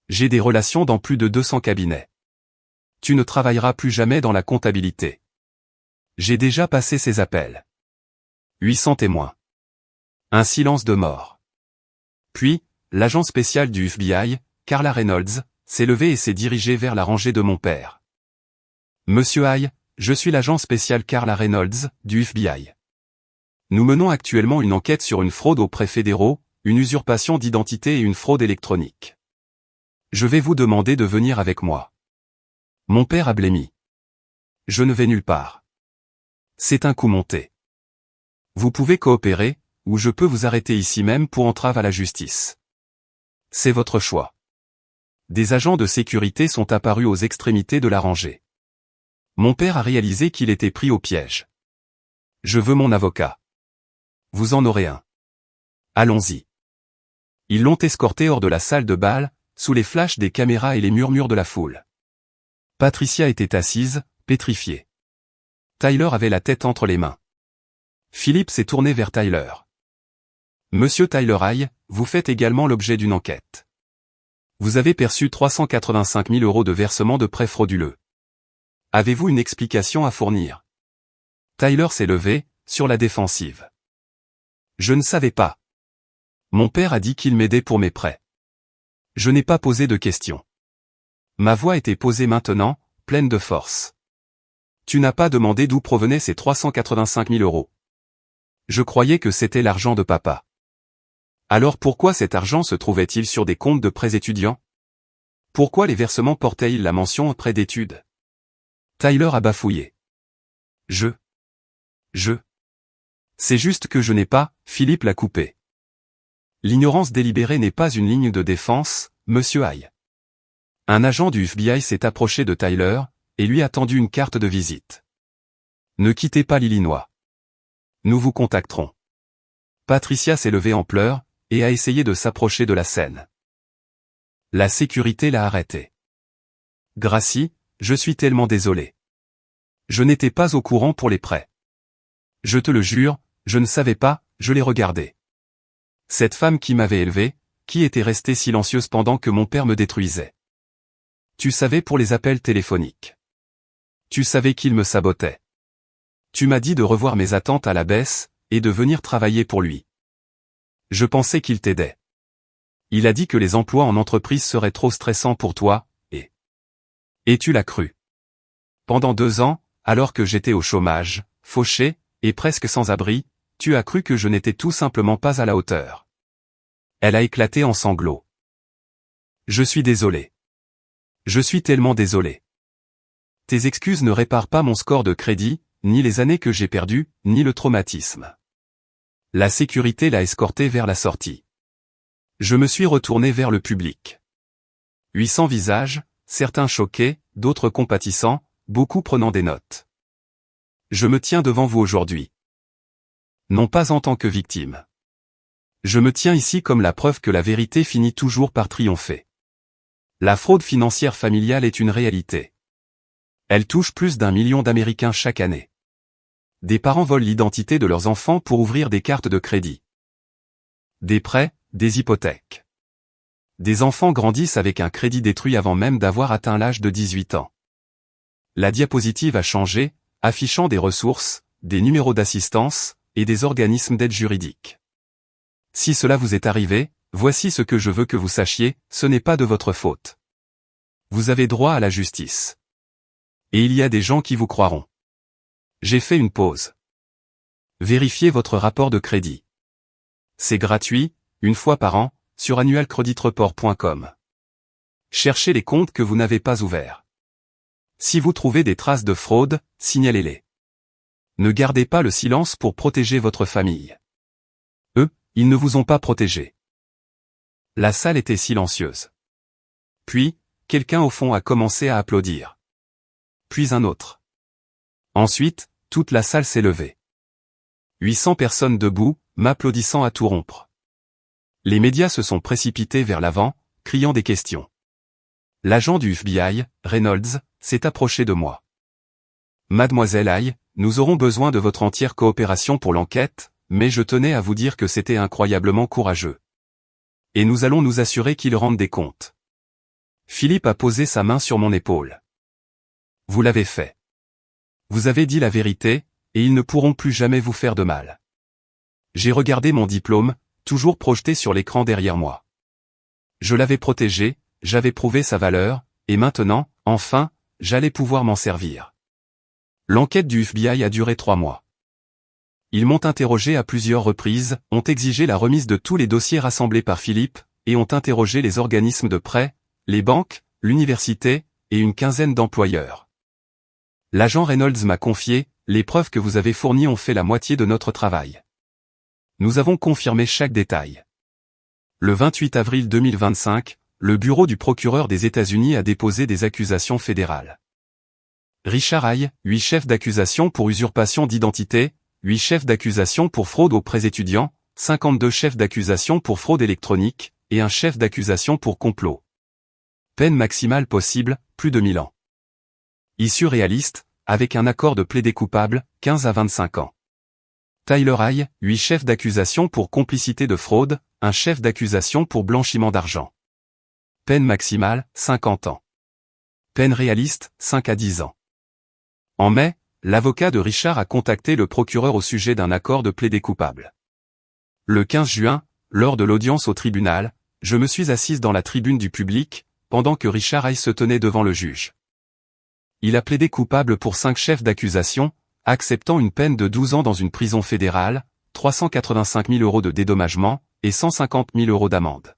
J'ai des relations dans plus de 200 cabinets. Tu ne travailleras plus jamais dans la comptabilité. J'ai déjà passé ces appels. 800 témoins. Un silence de mort. Puis, l'agent spécial du FBI, Carla Reynolds, s'est levé et s'est dirigé vers la rangée de mon père. Monsieur Aïe, je suis l'agent spécial Carla Reynolds, du FBI. Nous menons actuellement une enquête sur une fraude aux prêts fédéraux, une usurpation d'identité et une fraude électronique. Je vais vous demander de venir avec moi. Mon père a blêmi. Je ne vais nulle part. C'est un coup monté. Vous pouvez coopérer, ou je peux vous arrêter ici même pour entrave à la justice. C'est votre choix. Des agents de sécurité sont apparus aux extrémités de la rangée. Mon père a réalisé qu'il était pris au piège. Je veux mon avocat. Vous en aurez un. Allons-y. Ils l'ont escorté hors de la salle de bal, sous les flashs des caméras et les murmures de la foule. Patricia était assise, pétrifiée. Tyler avait la tête entre les mains. Philippe s'est tourné vers Tyler. Monsieur Tyler Aïe, vous faites également l'objet d'une enquête. Vous avez perçu 385 000 € de versement de prêts frauduleux. Avez-vous une explication à fournir? Tyler s'est levé, sur la défensive. Je ne savais pas. Mon père a dit qu'il m'aidait pour mes prêts. Je n'ai pas posé de questions. Ma voix était posée maintenant, pleine de force. Tu n'as pas demandé d'où provenaient ces 385 000 €. Je croyais que c'était l'argent de papa. Alors pourquoi cet argent se trouvait-il sur des comptes de prêts étudiants? Pourquoi les versements portaient-ils la mention prêts d'études? Tyler a bafouillé. Je. C'est juste que je n'ai pas, Philippe l'a coupé. L'ignorance délibérée n'est pas une ligne de défense, monsieur Aïe. Un agent du FBI s'est approché de Tyler, et lui a tendu une carte de visite. Ne quittez pas l'Illinois. Nous vous contacterons. Patricia s'est levée en pleurs, et a essayé de s'approcher de la scène. La sécurité l'a arrêtée. Gracie, je suis tellement désolé. Je n'étais pas au courant pour les prêts. Je te le jure, je ne savais pas, je l'ai regardé. Cette femme qui m'avait élevé, qui était restée silencieuse pendant que mon père me détruisait. Tu savais pour les appels téléphoniques. Tu savais qu'il me sabotait. Tu m'as dit de revoir mes attentes à la baisse, et de venir travailler pour lui. Je pensais qu'il t'aidait. Il a dit que les emplois en entreprise seraient trop stressants pour toi, et tu l'as cru. Pendant 2 ans, alors que j'étais au chômage, fauché, et presque sans abri, tu as cru que je n'étais tout simplement pas à la hauteur. Elle a éclaté en sanglots. Je suis désolé. Je suis tellement désolé. Tes excuses ne réparent pas mon score de crédit, ni les années que j'ai perdues, ni le traumatisme. La sécurité l'a escorté vers la sortie. Je me suis retourné vers le public. 800 visages, certains choqués, d'autres compatissants, beaucoup prenant des notes. Je me tiens devant vous aujourd'hui. Non pas en tant que victime. Je me tiens ici comme la preuve que la vérité finit toujours par triompher. La fraude financière familiale est une réalité. Elle touche plus d'1 million d'Américains chaque année. Des parents volent l'identité de leurs enfants pour ouvrir des cartes de crédit. Des prêts, des hypothèques. Des enfants grandissent avec un crédit détruit avant même d'avoir atteint l'âge de 18 ans. La diapositive a changé, affichant des ressources, des numéros d'assistance, et des organismes d'aide juridique. Si cela vous est arrivé, voici ce que je veux que vous sachiez, ce n'est pas de votre faute. Vous avez droit à la justice. Et il y a des gens qui vous croiront. J'ai fait une pause. Vérifiez votre rapport de crédit. C'est gratuit, une fois par an, sur annualcreditreport.com. Cherchez les comptes que vous n'avez pas ouverts. Si vous trouvez des traces de fraude, signalez-les. Ne gardez pas le silence pour protéger votre famille. Eux, ils ne vous ont pas protégé. La salle était silencieuse. Puis, quelqu'un au fond a commencé à applaudir. Puis un autre. Ensuite, toute la salle s'est levée. 800 personnes debout, m'applaudissant à tout rompre. Les médias se sont précipités vers l'avant, criant des questions. L'agent du FBI, Reynolds, s'est approché de moi. Mademoiselle Aye, nous aurons besoin de votre entière coopération pour l'enquête, mais je tenais à vous dire que c'était incroyablement courageux. Et nous allons nous assurer qu'ils rendent des comptes. Philippe a posé sa main sur mon épaule. Vous l'avez fait. Vous avez dit la vérité, et ils ne pourront plus jamais vous faire de mal. J'ai regardé mon diplôme, toujours projeté sur l'écran derrière moi. Je l'avais protégé, j'avais prouvé sa valeur, et maintenant, enfin, j'allais pouvoir m'en servir. L'enquête du FBI a duré 3 mois. Ils m'ont interrogé à plusieurs reprises, ont exigé la remise de tous les dossiers rassemblés par Philippe, et ont interrogé les organismes de prêt, les banques, l'université, et une quinzaine d'employeurs. L'agent Reynolds m'a confié, les preuves que vous avez fournies ont fait la moitié de notre travail. Nous avons confirmé chaque détail. Le 28 avril 2025, le bureau du procureur des États-Unis a déposé des accusations fédérales. Richard Aye, 8 chefs d'accusation pour usurpation d'identité, 8 chefs d'accusation pour fraude aux prêts étudiants, 52 chefs d'accusation pour fraude électronique, et un chef d'accusation pour complot. Peine maximale possible, plus de 1000 ans. Issue réaliste, avec un accord de plaider coupable, 15 à 25 ans. Tyler Aye, 8 chefs d'accusation pour complicité de fraude, un chef d'accusation pour blanchiment d'argent. Peine maximale, 50 ans. Peine réaliste, 5 à 10 ans. En mai, l'avocat de Richard a contacté le procureur au sujet d'un accord de plaider coupable. Le 15 juin, lors de l'audience au tribunal, je me suis assise dans la tribune du public, pendant que Richard Aye se tenait devant le juge. Il a plaidé coupable pour 5 chefs d'accusation, acceptant une peine de 12 ans dans une prison fédérale, 385 000 € de dédommagement, et 150 000 € d'amende.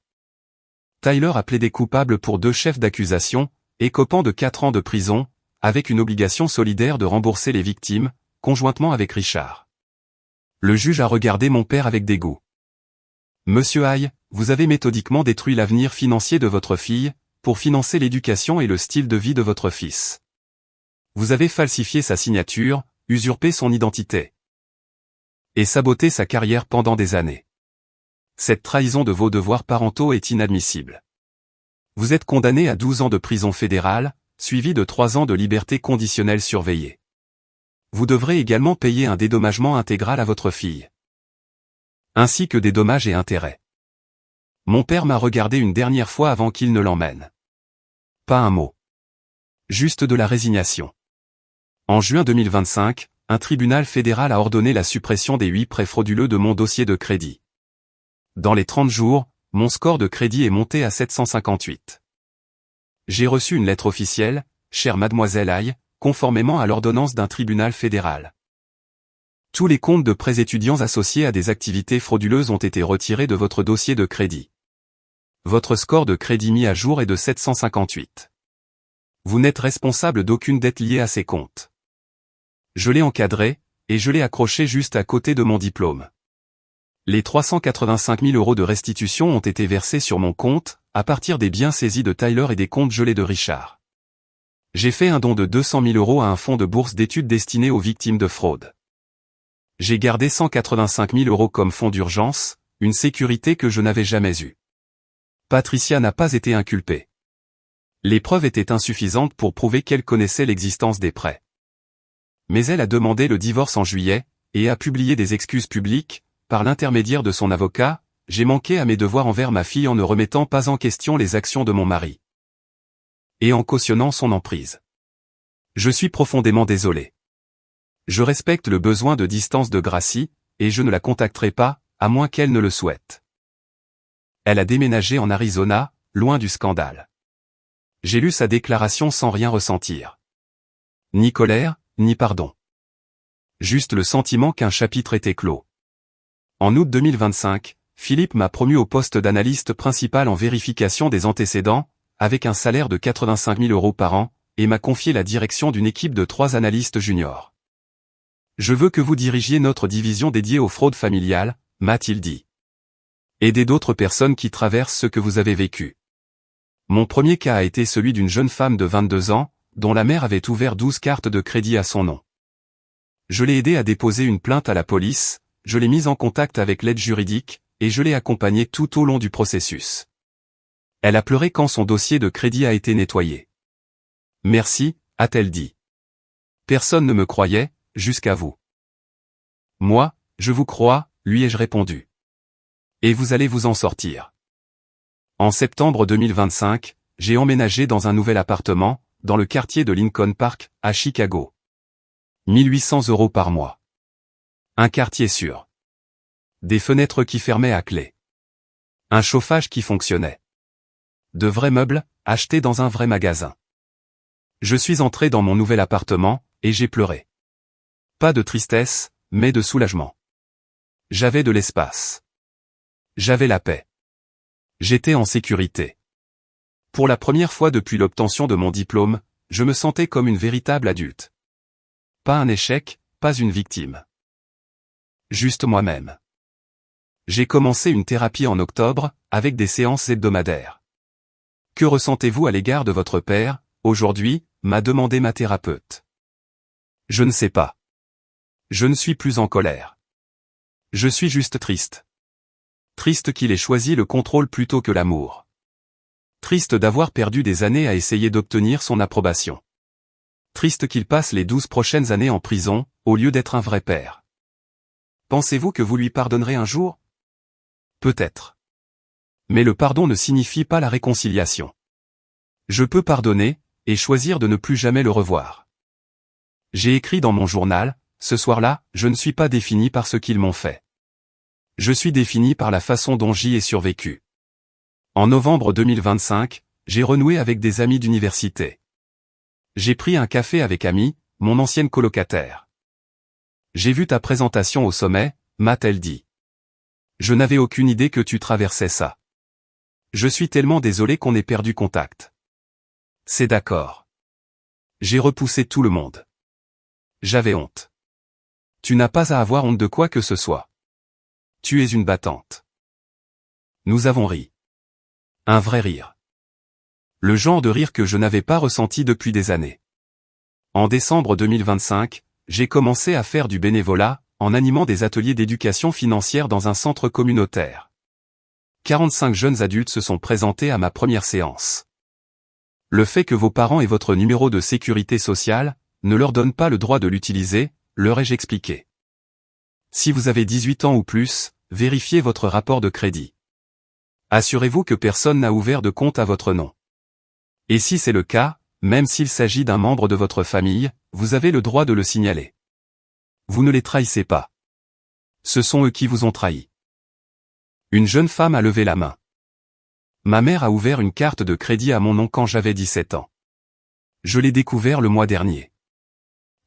Tyler a plaidé coupable pour 2 chefs d'accusation, écopant de 4 ans de prison, avec une obligation solidaire de rembourser les victimes, conjointement avec Richard. Le juge a regardé mon père avec dégoût. Monsieur Aye, vous avez méthodiquement détruit l'avenir financier de votre fille, pour financer l'éducation et le style de vie de votre fils. Vous avez falsifié sa signature, usurpé son identité. Et saboté sa carrière pendant des années. Cette trahison de vos devoirs parentaux est inadmissible. Vous êtes condamné à 12 ans de prison fédérale, suivi de 3 ans de liberté conditionnelle surveillée. Vous devrez également payer un dédommagement intégral à votre fille. Ainsi que des dommages et intérêts. Mon père m'a regardé une dernière fois avant qu'il ne l'emmène. Pas un mot. Juste de la résignation. En juin 2025, un tribunal fédéral a ordonné la suppression des 8 prêts frauduleux de mon dossier de crédit. Dans les 30 jours, mon score de crédit est monté à 758. J'ai reçu une lettre officielle, chère mademoiselle Aye, conformément à l'ordonnance d'un tribunal fédéral. Tous les comptes de prêts étudiants associés à des activités frauduleuses ont été retirés de votre dossier de crédit. Votre score de crédit mis à jour est de 758. Vous n'êtes responsable d'aucune dette liée à ces comptes. Je l'ai encadré, et je l'ai accroché juste à côté de mon diplôme. Les 385 000 € de restitution ont été versés sur mon compte, à partir des biens saisis de Tyler et des comptes gelés de Richard. J'ai fait un don de 200 000 € à un fonds de bourse d'études destiné aux victimes de fraude. J'ai gardé 185 000 € comme fonds d'urgence, une sécurité que je n'avais jamais eue. Patricia n'a pas été inculpée. Les preuves étaient insuffisantes pour prouver qu'elle connaissait l'existence des prêts. Mais elle a demandé le divorce en juillet, et a publié des excuses publiques, par l'intermédiaire de son avocat, j'ai manqué à mes devoirs envers ma fille en ne remettant pas en question les actions de mon mari. Et en cautionnant son emprise. Je suis profondément désolé. Je respecte le besoin de distance de Gracie, et je ne la contacterai pas, à moins qu'elle ne le souhaite. Elle a déménagé en Arizona, loin du scandale. J'ai lu sa déclaration sans rien ressentir. Ni colère, ni pardon. Juste le sentiment qu'un chapitre était clos. En août 2025, Philippe m'a promu au poste d'analyste principal en vérification des antécédents, avec un salaire de 85 000 € par an, et m'a confié la direction d'une équipe de 3 analystes juniors. Je veux que vous dirigiez notre division dédiée aux fraudes familiales, m'a-t-il dit. Aidez d'autres personnes qui traversent ce que vous avez vécu. Mon premier cas a été celui d'une jeune femme de 22 ans, dont la mère avait ouvert 12 cartes de crédit à son nom. Je l'ai aidée à déposer une plainte à la police, je l'ai mise en contact avec l'aide juridique, et je l'ai accompagnée tout au long du processus. Elle a pleuré quand son dossier de crédit a été nettoyé. Merci, a-t-elle dit. Personne ne me croyait, jusqu'à vous. Moi, je vous crois, lui ai-je répondu. Et vous allez vous en sortir. En septembre 2025, j'ai emménagé dans un nouvel appartement, dans le quartier de Lincoln Park, à Chicago. 1800 € par mois. Un quartier sûr. Des fenêtres qui fermaient à clé. Un chauffage qui fonctionnait. De vrais meubles, achetés dans un vrai magasin. Je suis entré dans mon nouvel appartement, et j'ai pleuré. Pas de tristesse, mais de soulagement. J'avais de l'espace. J'avais la paix. J'étais en sécurité. Pour la première fois depuis l'obtention de mon diplôme, je me sentais comme une véritable adulte. Pas un échec, pas une victime. Juste moi-même. J'ai commencé une thérapie en octobre, avec des séances hebdomadaires. Que ressentez-vous à l'égard de votre père, aujourd'hui, m'a demandé ma thérapeute. Je ne sais pas. Je ne suis plus en colère. Je suis juste triste. Triste qu'il ait choisi le contrôle plutôt que l'amour. Triste d'avoir perdu des années à essayer d'obtenir son approbation. Triste qu'il passe les 12 prochaines années en prison, au lieu d'être un vrai père. Pensez-vous que vous lui pardonnerez un jour? Peut-être. Mais le pardon ne signifie pas la réconciliation. Je peux pardonner, et choisir de ne plus jamais le revoir. J'ai écrit dans mon journal, ce soir-là, je ne suis pas défini par ce qu'ils m'ont fait. Je suis défini par la façon dont j'y ai survécu. En novembre 2025, j'ai renoué avec des amis d'université. J'ai pris un café avec Amy, mon ancienne colocataire. J'ai vu ta présentation au sommet, m'a-t-elle dit. Je n'avais aucune idée que tu traversais ça. Je suis tellement désolé qu'on ait perdu contact. C'est d'accord. J'ai repoussé tout le monde. J'avais honte. Tu n'as pas à avoir honte de quoi que ce soit. Tu es une battante. Nous avons ri. Un vrai rire. Le genre de rire que je n'avais pas ressenti depuis des années. En décembre 2025, j'ai commencé à faire du bénévolat, en animant des ateliers d'éducation financière dans un centre communautaire. 45 jeunes adultes se sont présentés à ma première séance. Le fait que vos parents aient votre numéro de sécurité sociale, ne leur donne pas le droit de l'utiliser, leur ai-je expliqué. Si vous avez 18 ans ou plus, vérifiez votre rapport de crédit. Assurez-vous que personne n'a ouvert de compte à votre nom. Et si c'est le cas, même s'il s'agit d'un membre de votre famille, vous avez le droit de le signaler. Vous ne les trahissez pas. Ce sont eux qui vous ont trahi. Une jeune femme a levé la main. Ma mère a ouvert une carte de crédit à mon nom quand j'avais 17 ans. Je l'ai découvert le mois dernier.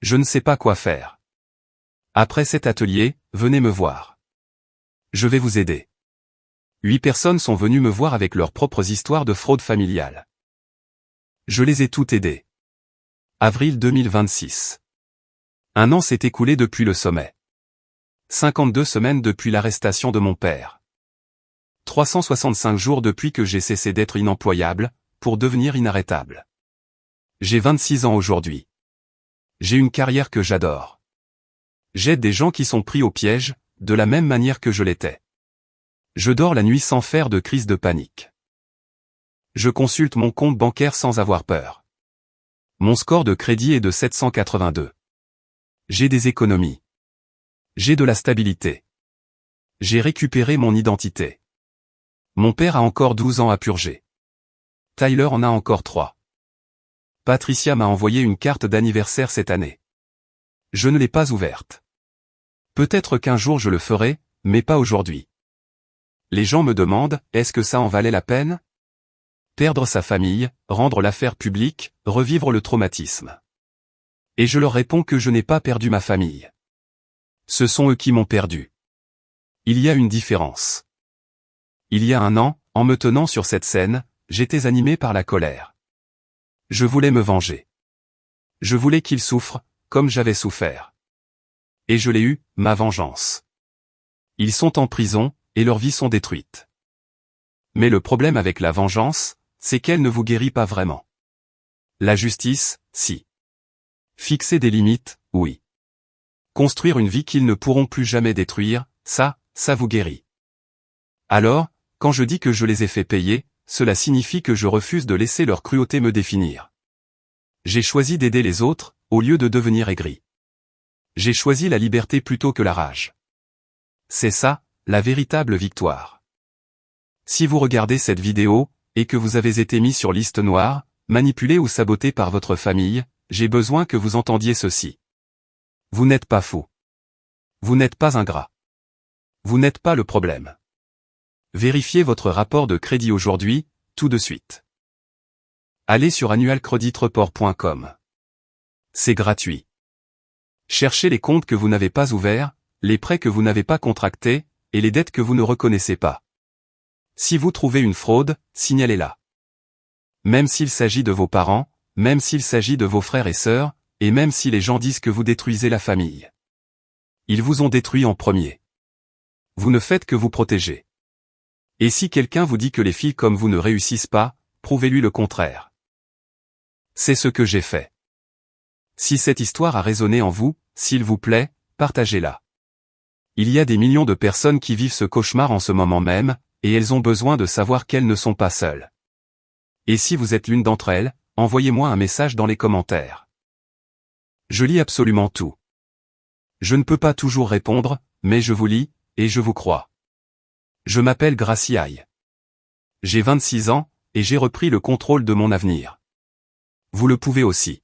Je ne sais pas quoi faire. Après cet atelier, venez me voir. Je vais vous aider. 8 personnes sont venues me voir avec leurs propres histoires de fraude familiale. Je les ai toutes aidées. Avril 2026. Un an s'est écoulé depuis le sommet. 52 semaines depuis l'arrestation de mon père. 365 jours depuis que j'ai cessé d'être inemployable, pour devenir inarrêtable. J'ai 26 ans aujourd'hui. J'ai une carrière que j'adore. J'aide des gens qui sont pris au piège, de la même manière que je l'étais. Je dors la nuit sans faire de crise de panique. Je consulte mon compte bancaire sans avoir peur. Mon score de crédit est de 782. J'ai des économies. J'ai de la stabilité. J'ai récupéré mon identité. Mon père a encore 12 ans à purger. Tyler en a encore 3. Patricia m'a envoyé une carte d'anniversaire cette année. Je ne l'ai pas ouverte. Peut-être qu'un jour je le ferai, mais pas aujourd'hui. Les gens me demandent, est-ce que ça en valait la peine? Perdre sa famille, rendre l'affaire publique, revivre le traumatisme. Et je leur réponds que je n'ai pas perdu ma famille. Ce sont eux qui m'ont perdu. Il y a une différence. Il y a un an, en me tenant sur cette scène, j'étais animé par la colère. Je voulais me venger. Je voulais qu'ils souffrent, comme j'avais souffert. Et je l'ai eu, ma vengeance. Ils sont en prison, et leurs vies sont détruites. Mais le problème avec la vengeance, c'est qu'elle ne vous guérit pas vraiment. La justice, si. Fixer des limites, oui. Construire une vie qu'ils ne pourront plus jamais détruire, ça vous guérit. Alors, quand je dis que je les ai fait payer, cela signifie que je refuse de laisser leur cruauté me définir. J'ai choisi d'aider les autres, au lieu de devenir aigri. J'ai choisi la liberté plutôt que la rage. C'est ça, la véritable victoire. Si vous regardez cette vidéo, et que vous avez été mis sur liste noire, manipulé ou saboté par votre famille, j'ai besoin que vous entendiez ceci. Vous n'êtes pas fou. Vous n'êtes pas ingrat. Vous n'êtes pas le problème. Vérifiez votre rapport de crédit aujourd'hui, tout de suite. Allez sur annualcreditreport.com. C'est gratuit. Cherchez les comptes que vous n'avez pas ouverts, les prêts que vous n'avez pas contractés, et les dettes que vous ne reconnaissez pas. Si vous trouvez une fraude, signalez-la. Même s'il s'agit de vos parents, même s'il s'agit de vos frères et sœurs, et même si les gens disent que vous détruisez la famille. Ils vous ont détruit en premier. Vous ne faites que vous protéger. Et si quelqu'un vous dit que les filles comme vous ne réussissent pas, prouvez-lui le contraire. C'est ce que j'ai fait. Si cette histoire a résonné en vous, s'il vous plaît, partagez-la. Il y a des millions de personnes qui vivent ce cauchemar en ce moment même, et elles ont besoin de savoir qu'elles ne sont pas seules. Et si vous êtes l'une d'entre elles, envoyez-moi un message dans les commentaires. Je lis absolument tout. Je ne peux pas toujours répondre, mais je vous lis, et je vous crois. Je m'appelle Gracie Aye. J'ai 26 ans, et j'ai repris le contrôle de mon avenir. Vous le pouvez aussi.